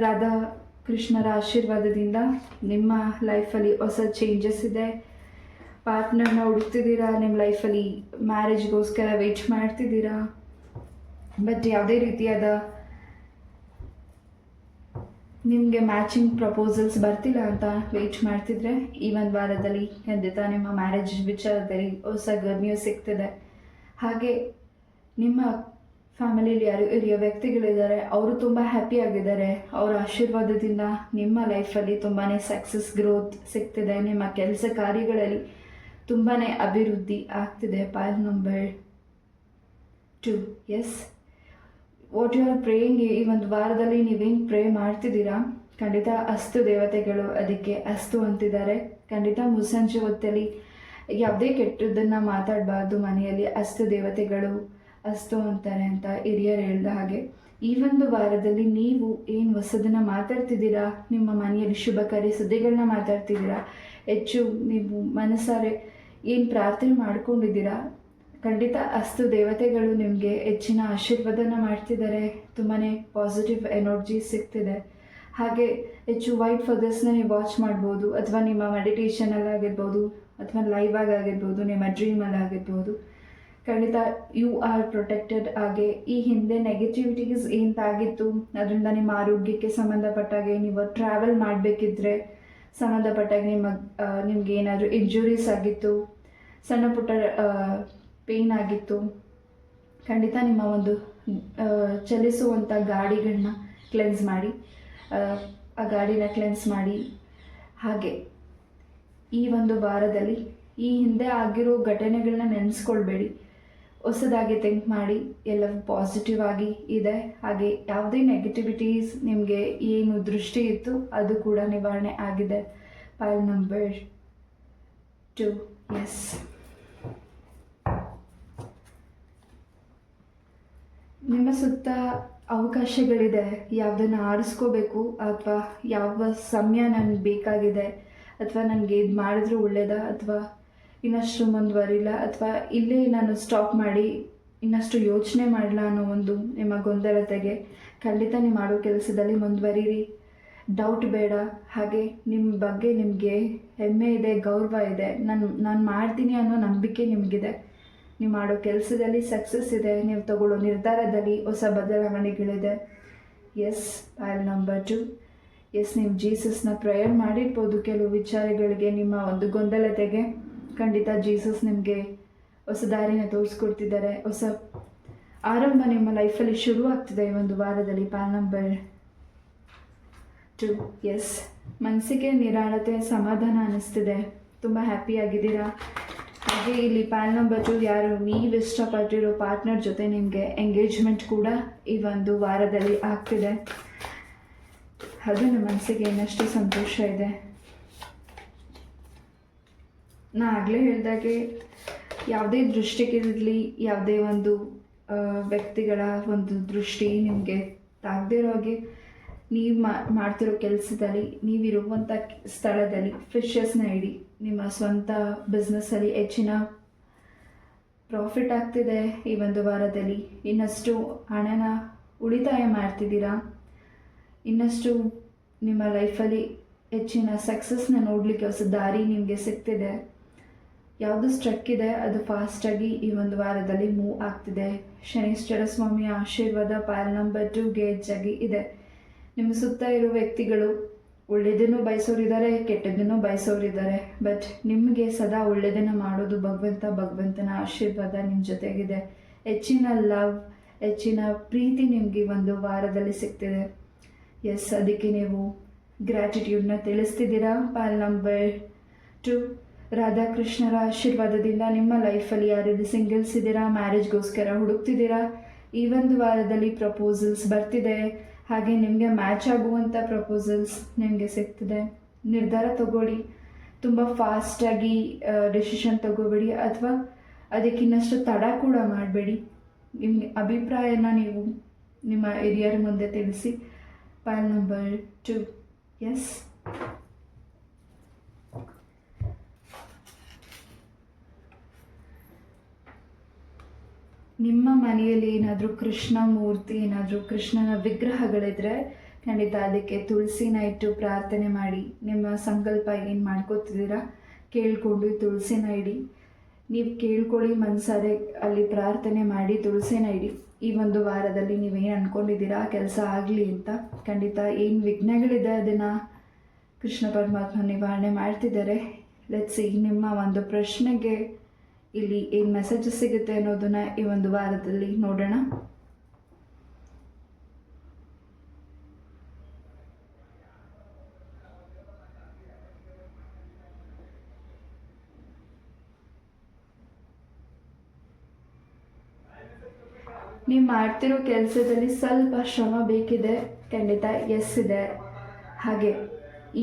ರಾಧಾ ಕೃಷ್ಣರ ಆಶೀರ್ವಾದದಿಂದ ನಿಮ್ಮ ಲೈಫಲ್ಲಿ ಹೊಸ ಚೇಂಜಸ್ ಇದೆ. ಪಾರ್ಟ್ನರ್ನ ಹುಡುಕ್ತಿದ್ದೀರಾ, ನಿಮ್ಮ ಲೈಫಲ್ಲಿ ಮ್ಯಾರೇಜ್ಗೋಸ್ಕರ ವೆಯ್ಟ್ ಮಾಡ್ತಿದ್ದೀರಾ, ಬಟ್ ಯಾವುದೇ ರೀತಿಯಾದ ನಿಮಗೆ ಮ್ಯಾಚಿಂಗ್ ಪ್ರಪೋಸಲ್ಸ್ ಬರ್ತಿಲ್ಲ ಅಂತ ವೆಯ್ಟ್ ಮಾಡ್ತಿದ್ರೆ ಈ ಒಂದು ವಾರದಲ್ಲಿ ಖಂಡಿತ ನಿಮ್ಮ ಮ್ಯಾರೇಜ್ ವಿಚಾರದಲ್ಲಿ ಹೊಸ ಗುಡ್ ನ್ಯೂಸ್ ಸಿಗ್ತಿದೆ. ಹಾಗೆ ನಿಮ್ಮ ಫ್ಯಾಮಿಲಿಯಲ್ಲಿ ಯಾರು ಹಿರಿಯ ವ್ಯಕ್ತಿಗಳಿದ್ದಾರೆ, ಅವರು ತುಂಬ ಹ್ಯಾಪಿಯಾಗಿದ್ದಾರೆ. ಅವರ ಆಶೀರ್ವಾದದಿಂದ ನಿಮ್ಮ ಲೈಫಲ್ಲಿ ತುಂಬಾ ಸಕ್ಸಸ್ ಗ್ರೋತ್ ಸಿಗ್ತಿದೆ. ನಿಮ್ಮ ಕೆಲಸ ಕಾರ್ಯಗಳಲ್ಲಿ ತುಂಬಾ ಅಭಿವೃದ್ಧಿ ಆಗ್ತಿದೆ. ಪಾಲ್ number 2. Yes, what you are praying, ಈ ಒಂದು ವಾರದಲ್ಲಿ ನೀವೇನು ಪ್ರೇ ಮಾಡ್ತಿದ್ದೀರಾ, ಖಂಡಿತ ಅಸ್ತು ದೇವತೆಗಳು ಅದಕ್ಕೆ ಅಸ್ತು ಅಂತಿದ್ದಾರೆ. ಖಂಡಿತ ಮುಸ್ಸಂಜೆ ಹೊತ್ತಲ್ಲಿ ಯಾವುದೇ ಕೆಟ್ಟದ್ದನ್ನು ಮಾತಾಡಬಾರ್ದು ಮನೆಯಲ್ಲಿ. ಅಸ್ತು ದೇವತೆಗಳು ಅಸ್ತು ಅಂತಾರೆ ಅಂತ ಹಿರಿಯರು ಹೇಳ್ದ ಹಾಗೆ ಈ ಒಂದು ವಾರದಲ್ಲಿ ನೀವು ಏನು ಹೊಸದನ್ನು ಮಾತಾಡ್ತಿದ್ದೀರಾ, ನಿಮ್ಮ ಮನೆಯಲ್ಲಿ ಶುಭ ಕಾರ್ಯ ಸುದ್ದಿಗಳನ್ನ ಮಾತಾಡ್ತಿದ್ದೀರಾ, ಹೆಚ್ಚು ನೀವು ಮನಸಾರೆ ಏನು ಪ್ರಾರ್ಥನೆ ಮಾಡ್ಕೊಂಡಿದ್ದೀರಾ, ಖಂಡಿತ ಅಸ್ತು ದೇವತೆಗಳು ನಿಮಗೆ ಹೆಚ್ಚಿನ ಆಶೀರ್ವಾದನ ಮಾಡ್ತಿದ್ದಾರೆ. ತುಂಬಾ ಪಾಸಿಟಿವ್ ಎನರ್ಜಿ ಸಿಗ್ತಿದೆ. ಹಾಗೆ ಹೆಚ್ಚು ವೈಟ್ ಫದರ್ಸ್ನ ನೀವು ವಾಚ್ ಮಾಡ್ಬೋದು, ಅಥವಾ ನಿಮ್ಮ ಮೆಡಿಟೇಷನಲ್ಲಿ ಆಗಿರ್ಬೋದು, ಅಥವಾ ಲೈವ್ ಆಗಿರ್ಬೋದು, ನಿಮ್ಮ ಡ್ರೀಮಲ್ಲಿ ಆಗಿರ್ಬೋದು. ಖಂಡಿತ ಯು ಆರ್ ಪ್ರೊಟೆಕ್ಟೆಡ್. ಹಾಗೆ ಈ ಹಿಂದೆ ನೆಗೆಟಿವಿಟೀಸ್ ಏಂತಾಗಿತ್ತು ಅದರಿಂದ ನಿಮ್ಮ ಆರೋಗ್ಯಕ್ಕೆ ಸಂಬಂಧಪಟ್ಟಾಗೆ, ನೀವು ಟ್ರಾವೆಲ್ ಮಾಡಬೇಕಿದ್ರೆ ಸಂಬಂಧಪಟ್ಟಾಗೆ, ನಿಮ್ಗೆ ಏನಾದರೂ ಇಂಜುರೀಸ್ ಆಗಿತ್ತು, ಸಣ್ಣ ಪುಟ್ಟ ಪೇಯ್ನ್ ಆಗಿತ್ತು, ಖಂಡಿತ ನಿಮ್ಮ ಒಂದು ಚಲಿಸುವಂಥ ಗಾಡಿಗಳನ್ನ ಕ್ಲೆನ್ಸ್ ಮಾಡಿ, ಆ ಗಾಡಿನ ಕ್ಲೆನ್ಸ್ ಮಾಡಿ. ಹಾಗೆ ಈ ಒಂದು ವಾರದಲ್ಲಿ ಈ ಹಿಂದೆ ಆಗಿರೋ ಘಟನೆಗಳನ್ನ ನೆನೆಸ್ಕೊಳ್ಬೇಡಿ, ಹೊಸದಾಗಿ ಥಿಂಕ್ ಮಾಡಿ. ಎಲ್ಲವೂ ಪಾಸಿಟಿವ್ ಆಗಿ ಇದೆ. ಹಾಗೆ ಯಾವುದೇ ನೆಗೆಟಿವಿಟೀಸ್ ನಿಮಗೆ ಏನು ದೃಷ್ಟಿ ಇತ್ತು ಅದು ಕೂಡ ನಿವಾರಣೆ ಆಗಿದೆ. ಪಾಲ್ ನಂಬರ್ 2. ಎಸ್, ನಿಮ್ಮ ಸುತ್ತ ಅವಕಾಶಗಳಿದೆ. ಯಾವುದನ್ನು ಆರಿಸ್ಕೋಬೇಕು, ಅಥವಾ ಯಾವ ಸಮಯ ನನಗೆ ಬೇಕಾಗಿದೆ, ಅಥವಾ ನನಗೆ ಇದು ಮಾಡಿದ್ರೂ ಒಳ್ಳೆಯದಾ, ಅಥವಾ ಇನ್ನಷ್ಟು ಮುಂದುವರಿಲ್ಲ, ಅಥವಾ ಇಲ್ಲೇ ನಾನು ಸ್ಟಾಪ್ ಮಾಡಿ ಇನ್ನಷ್ಟು ಯೋಚನೆ ಮಾಡಲ್ಲ ಅನ್ನೋ ಒಂದು ನಿಮ್ಮ ಗೊಂದಲತೆಗೆ ಖಂಡಿತ ನೀವು ಮಾಡೋ ಕೆಲಸದಲ್ಲಿ ಮುಂದುವರಿರಿ. ಡೌಟ್ ಬೇಡ. ಹಾಗೆ ನಿಮ್ಮ ಬಗ್ಗೆ ನಿಮಗೆ ಹೆಮ್ಮೆ ಇದೆ, ಗೌರವ ಇದೆ. ನಾನು ಮಾಡ್ತೀನಿ ಅನ್ನೋ ನಂಬಿಕೆ ನಿಮಗಿದೆ. ನೀವು ಮಾಡೋ ಕೆಲಸದಲ್ಲಿ ಸಕ್ಸಸ್ ಇದೆ. ನೀವು ತಗೊಳ್ಳೋ ನಿರ್ಧಾರದಲ್ಲಿ ಹೊಸ ಬದಲಾವಣೆಗಳಿದೆ. Yes, pile number 2. ಎಸ್, ನೀವು ಜೀಸಸ್ನ ಪ್ರೇಯರ್ ಮಾಡಿರ್ಬೋದು ಕೆಲವು ವಿಚಾರಗಳಿಗೆ, ನಿಮ್ಮ ಒಂದು ಗೊಂದಲತೆಗೆ. ಖಂಡಿತ ಜೀಸಸ್ ನಿಮಗೆ ಹೊಸ ದಾರಿನ ತೋರಿಸ್ಕೊಡ್ತಿದ್ದಾರೆ. ಹೊಸ ಆರಂಭ ನಿಮ್ಮ ಲೈಫಲ್ಲಿ ಶುರು ಆಗ್ತಿದೆ ಈ ಒಂದು ವಾರದಲ್ಲಿ. ಪಾಲ್ ನಂಬರ್ 2. ಎಸ್, ಮನಸ್ಸಿಗೆ ನಿರಾಳತೆ, ಸಮಾಧಾನ ಅನ್ನಿಸ್ತಿದೆ. ತುಂಬ ಹ್ಯಾಪಿಯಾಗಿದ್ದೀರಾ. ಹಾಗೆ ಇಲ್ಲಿ ಪಾಲ್ ನಂಬರ್ 2 ಯಾರು ನೀವು ಇಷ್ಟಪಟ್ಟಿರೋ ಪಾರ್ಟ್ನರ್ ಜೊತೆ ನಿಮಗೆ ಎಂಗೇಜ್ಮೆಂಟ್ ಕೂಡ ಈ ಒಂದು ವಾರದಲ್ಲಿ ಆಗ್ತಿದೆ. ಅದು ನಿಮ್ಮ ಮನಸ್ಸಿಗೆ ಇನ್ನಷ್ಟು ಸಂತೋಷ ಇದೆ. ನಾ ಆಗಲೇ ಹೇಳಿದಾಗೆ ಯಾವುದೇ ದೃಷ್ಟಿಗಿರಲಿ, ಯಾವುದೇ ಒಂದು ವ್ಯಕ್ತಿಗಳ ಒಂದು ದೃಷ್ಟಿ ನಿಮಗೆ ತಾಗದಿರೋ ಹಾಗೆ, ನೀವು ಮಾಡ್ತಿರೋ ಕೆಲಸದಲ್ಲಿ, ನೀವಿರುವಂಥ ಸ್ಥಳದಲ್ಲಿ ಫಿಶಸ್ನ ಇಡಿ. ನಿಮ್ಮ ಸ್ವಂತ ಬಿಸ್ನೆಸ್ಸಲ್ಲಿ ಹೆಚ್ಚಿನ ಪ್ರಾಫಿಟ್ ಆಗ್ತಿದೆ ಈ ಒಂದು ವಾರದಲ್ಲಿ. ಇನ್ನಷ್ಟು ಹಣನ ಉಳಿತಾಯ ಮಾಡ್ತಿದ್ದೀರಾ. ಇನ್ನಷ್ಟು ನಿಮ್ಮ ಲೈಫಲ್ಲಿ ಹೆಚ್ಚಿನ ಸಕ್ಸಸ್ನ ನೋಡಲಿಕ್ಕೆ ಹೊಸ ದಾರಿ ನಿಮಗೆ ಸಿಗ್ತಿದೆ. ಯಾವುದು ಸ್ಟ್ರಕ್ ಇದೆ ಅದು ಫಾಸ್ಟಾಗಿ ಈ ಒಂದು ವಾರದಲ್ಲಿ ಮೂವ್ ಆಗ್ತಿದೆ. ಶನೀಶ್ವರ ಸ್ವಾಮಿಯ ಆಶೀರ್ವಾದ ಪಾಲ್ ನಂಬರ್ 2ಗೆ ಹೆಚ್ಚಾಗಿ ಇದೆ. ನಿಮ್ಮ ಸುತ್ತ ಇರೋ ವ್ಯಕ್ತಿಗಳು ಒಳ್ಳೆಯದನ್ನು ಬಯಸೋರಿದ್ದಾರೆ, ಕೆಟ್ಟದ್ದನ್ನು ಬಯಸೋರಿದ್ದಾರೆ. ಬಟ್ ನಿಮಗೆ ಸದಾ ಒಳ್ಳೆಯದನ್ನು ಮಾಡೋದು ಭಗವಂತನ ಆಶೀರ್ವಾದ ನಿಮ್ಮ ಜೊತೆಗಿದೆ. ಹೆಚ್ಚಿನ ಲವ್, ಹೆಚ್ಚಿನ ಪ್ರೀತಿ ನಿಮಗೆ ಒಂದು ವಾರದಲ್ಲಿ ಸಿಗ್ತಿದೆ. ಎಸ್, ಅದಕ್ಕೆ ನೀವು ಗ್ರ್ಯಾಟಿಟ್ಯೂಡ್ನ ತಿಳಿಸ್ತಿದ್ದೀರಾ. ಪಾಲ್ ನಂಬರ್ 2 ರಾಧಾಕೃಷ್ಣರ ಆಶೀರ್ವಾದದಿಂದ ನಿಮ್ಮ ಲೈಫಲ್ಲಿ ಯಾರಿದು ಸಿಂಗಲ್ಸ್ ಇದ್ದೀರಾ, ಮ್ಯಾರೇಜ್ಗೋಸ್ಕರ ಹುಡುಕ್ತಿದ್ದೀರಾ, ಈ ಒಂದು ವಾರದಲ್ಲಿ ಪ್ರಪೋಸಲ್ಸ್ ಬರ್ತಿದೆ. ಹಾಗೆ ನಿಮಗೆ ಮ್ಯಾಚ್ ಆಗುವಂಥ ಪ್ರಪೋಸಲ್ಸ್ ನಿಮಗೆ ಸಿಗ್ತಿದೆ. ನಿರ್ಧಾರ ತಗೊಳ್ಳಿ. ತುಂಬ ಫಾಸ್ಟಾಗಿ ಡಿಸಿಷನ್ ತಗೋಬೇಡಿ, ಅಥವಾ ಅದಕ್ಕಿನ್ನಷ್ಟು ತಡ ಕೂಡ ಮಾಡಬೇಡಿ. ನಿಮ್ಮ ಅಭಿಪ್ರಾಯನ ನೀವು ನಿಮ್ಮ ಹಿರಿಯರ ಮುಂದೆ ತಿಳಿಸಿ. ಪಾಲ್ ನಂಬರ್ 2. ಎಸ್. ನಿಮ್ಮ ಮನೆಯಲ್ಲಿ ಏನಾದರೂ ಕೃಷ್ಣ ಮೂರ್ತಿ, ಏನಾದರೂ ಕೃಷ್ಣನ ವಿಗ್ರಹಗಳಿದ್ರೆ ಖಂಡಿತ ಅದಕ್ಕೆ ತುಳಸಿನ ಇಟ್ಟು ಪ್ರಾರ್ಥನೆ ಮಾಡಿ. ನಿಮ್ಮ ಸಂಕಲ್ಪ ಏನು ಮಾಡ್ಕೋತಿದ್ದೀರಾ ಕೇಳಿಕೊಂಡು ತುಳಸಿನ ಇಡಿ. ನೀವು ಕೇಳ್ಕೊಳ್ಳಿ, ಮನಸಾರೆ ಅಲ್ಲಿ ಪ್ರಾರ್ಥನೆ ಮಾಡಿ ತುಳಸಿನ ಇಡಿ. ಈ ಒಂದು ವಾರದಲ್ಲಿ ನೀವೇನು ಅಂದ್ಕೊಂಡಿದ್ದೀರಾ ಕೆಲಸ ಆಗಲಿ ಅಂತ, ಖಂಡಿತ ಏನು ವಿಘ್ನಗಳಿದೆ ಅದನ್ನು ಕೃಷ್ಣ ಪರಮಾತ್ಮ ನಿವಾರಣೆ ಮಾಡ್ತಿದ್ದಾರೆ. ಲೆಟ್ಸ್ ನಿಮ್ಮ ಒಂದು ಪ್ರಶ್ನೆಗೆ ಇಲ್ಲಿ ಏನು ಮೆಸೇಜಸ್ ಸಿಗುತ್ತೆ ಅನ್ನೋದನ್ನ ಈ ಒಂದು ವಾರದಲ್ಲಿ ನೋಡೋಣ. ನೀವು ಮಾಡ್ತಿರೋ ಕೆಲಸದಲ್ಲಿ ಸ್ವಲ್ಪ ಶ್ರಮ ಬೇಕಿದೆ, ಖಂಡಿತ ಎಸ್ ಇದೆ. ಹಾಗೆ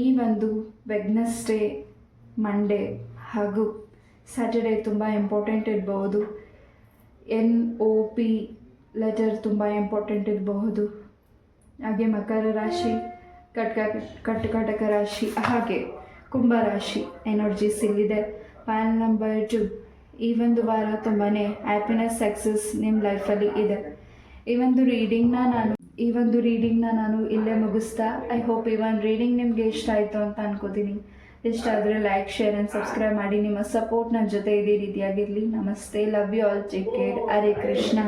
ಈ ಒಂದು ವೆಡ್ನೆಸ್ಡೇ, ಮಂಡೇ ಹಾಗೂ ಸ್ಯಾಟರ್ಡೇ ತುಂಬ ಇಂಪಾರ್ಟೆಂಟ್ ಇರಬಹುದು. NOP ಲೆಟರ್ ತುಂಬ ಇಂಪಾರ್ಟೆಂಟ್ ಇರಬಹುದು. ಹಾಗೆ ಮಕರ ರಾಶಿ, ಕರ್ಕಾಟಕ ರಾಶಿ ಹಾಗೆ ಕುಂಭ ರಾಶಿ ಎನರ್ಜೀಸ್ ಇಲ್ಲಿದೆ. ಪ್ಯಾನ್ ನಂಬರ್ 2, ಈ ಒಂದು ವಾರ ತುಂಬಾ ಹ್ಯಾಪಿನೆಸ್, ಸಕ್ಸಸ್ ನಿಮ್ಮ ಲೈಫಲ್ಲಿ ಇದೆ. ಈ ಒಂದು ರೀಡಿಂಗ್ನ ನಾನು ಇಲ್ಲೇ ಮುಗಿಸ್ತಾ, ಐ ಹೋಪ್ ಈ ಒಂದು ರೀಡಿಂಗ್ ನಿಮಗೆ ಇಷ್ಟ ಆಯಿತು ಅಂತ ಅನ್ಕೋತೀನಿ. ಇಷ್ಟ ಆದರೆ ಲೈಕ್, ಶೇರ್ ಆ್ಯಂಡ್ ಸಬ್ಸ್ಕ್ರೈಬ್ ಮಾಡಿ. ನಿಮ್ಮ ಸಪೋರ್ಟ್ ನನ್ನ ಜೊತೆ ಇದೇ ರೀತಿಯಾಗಿರಲಿ. ನಮಸ್ತೆ, love you all, take care, Hare Krishna.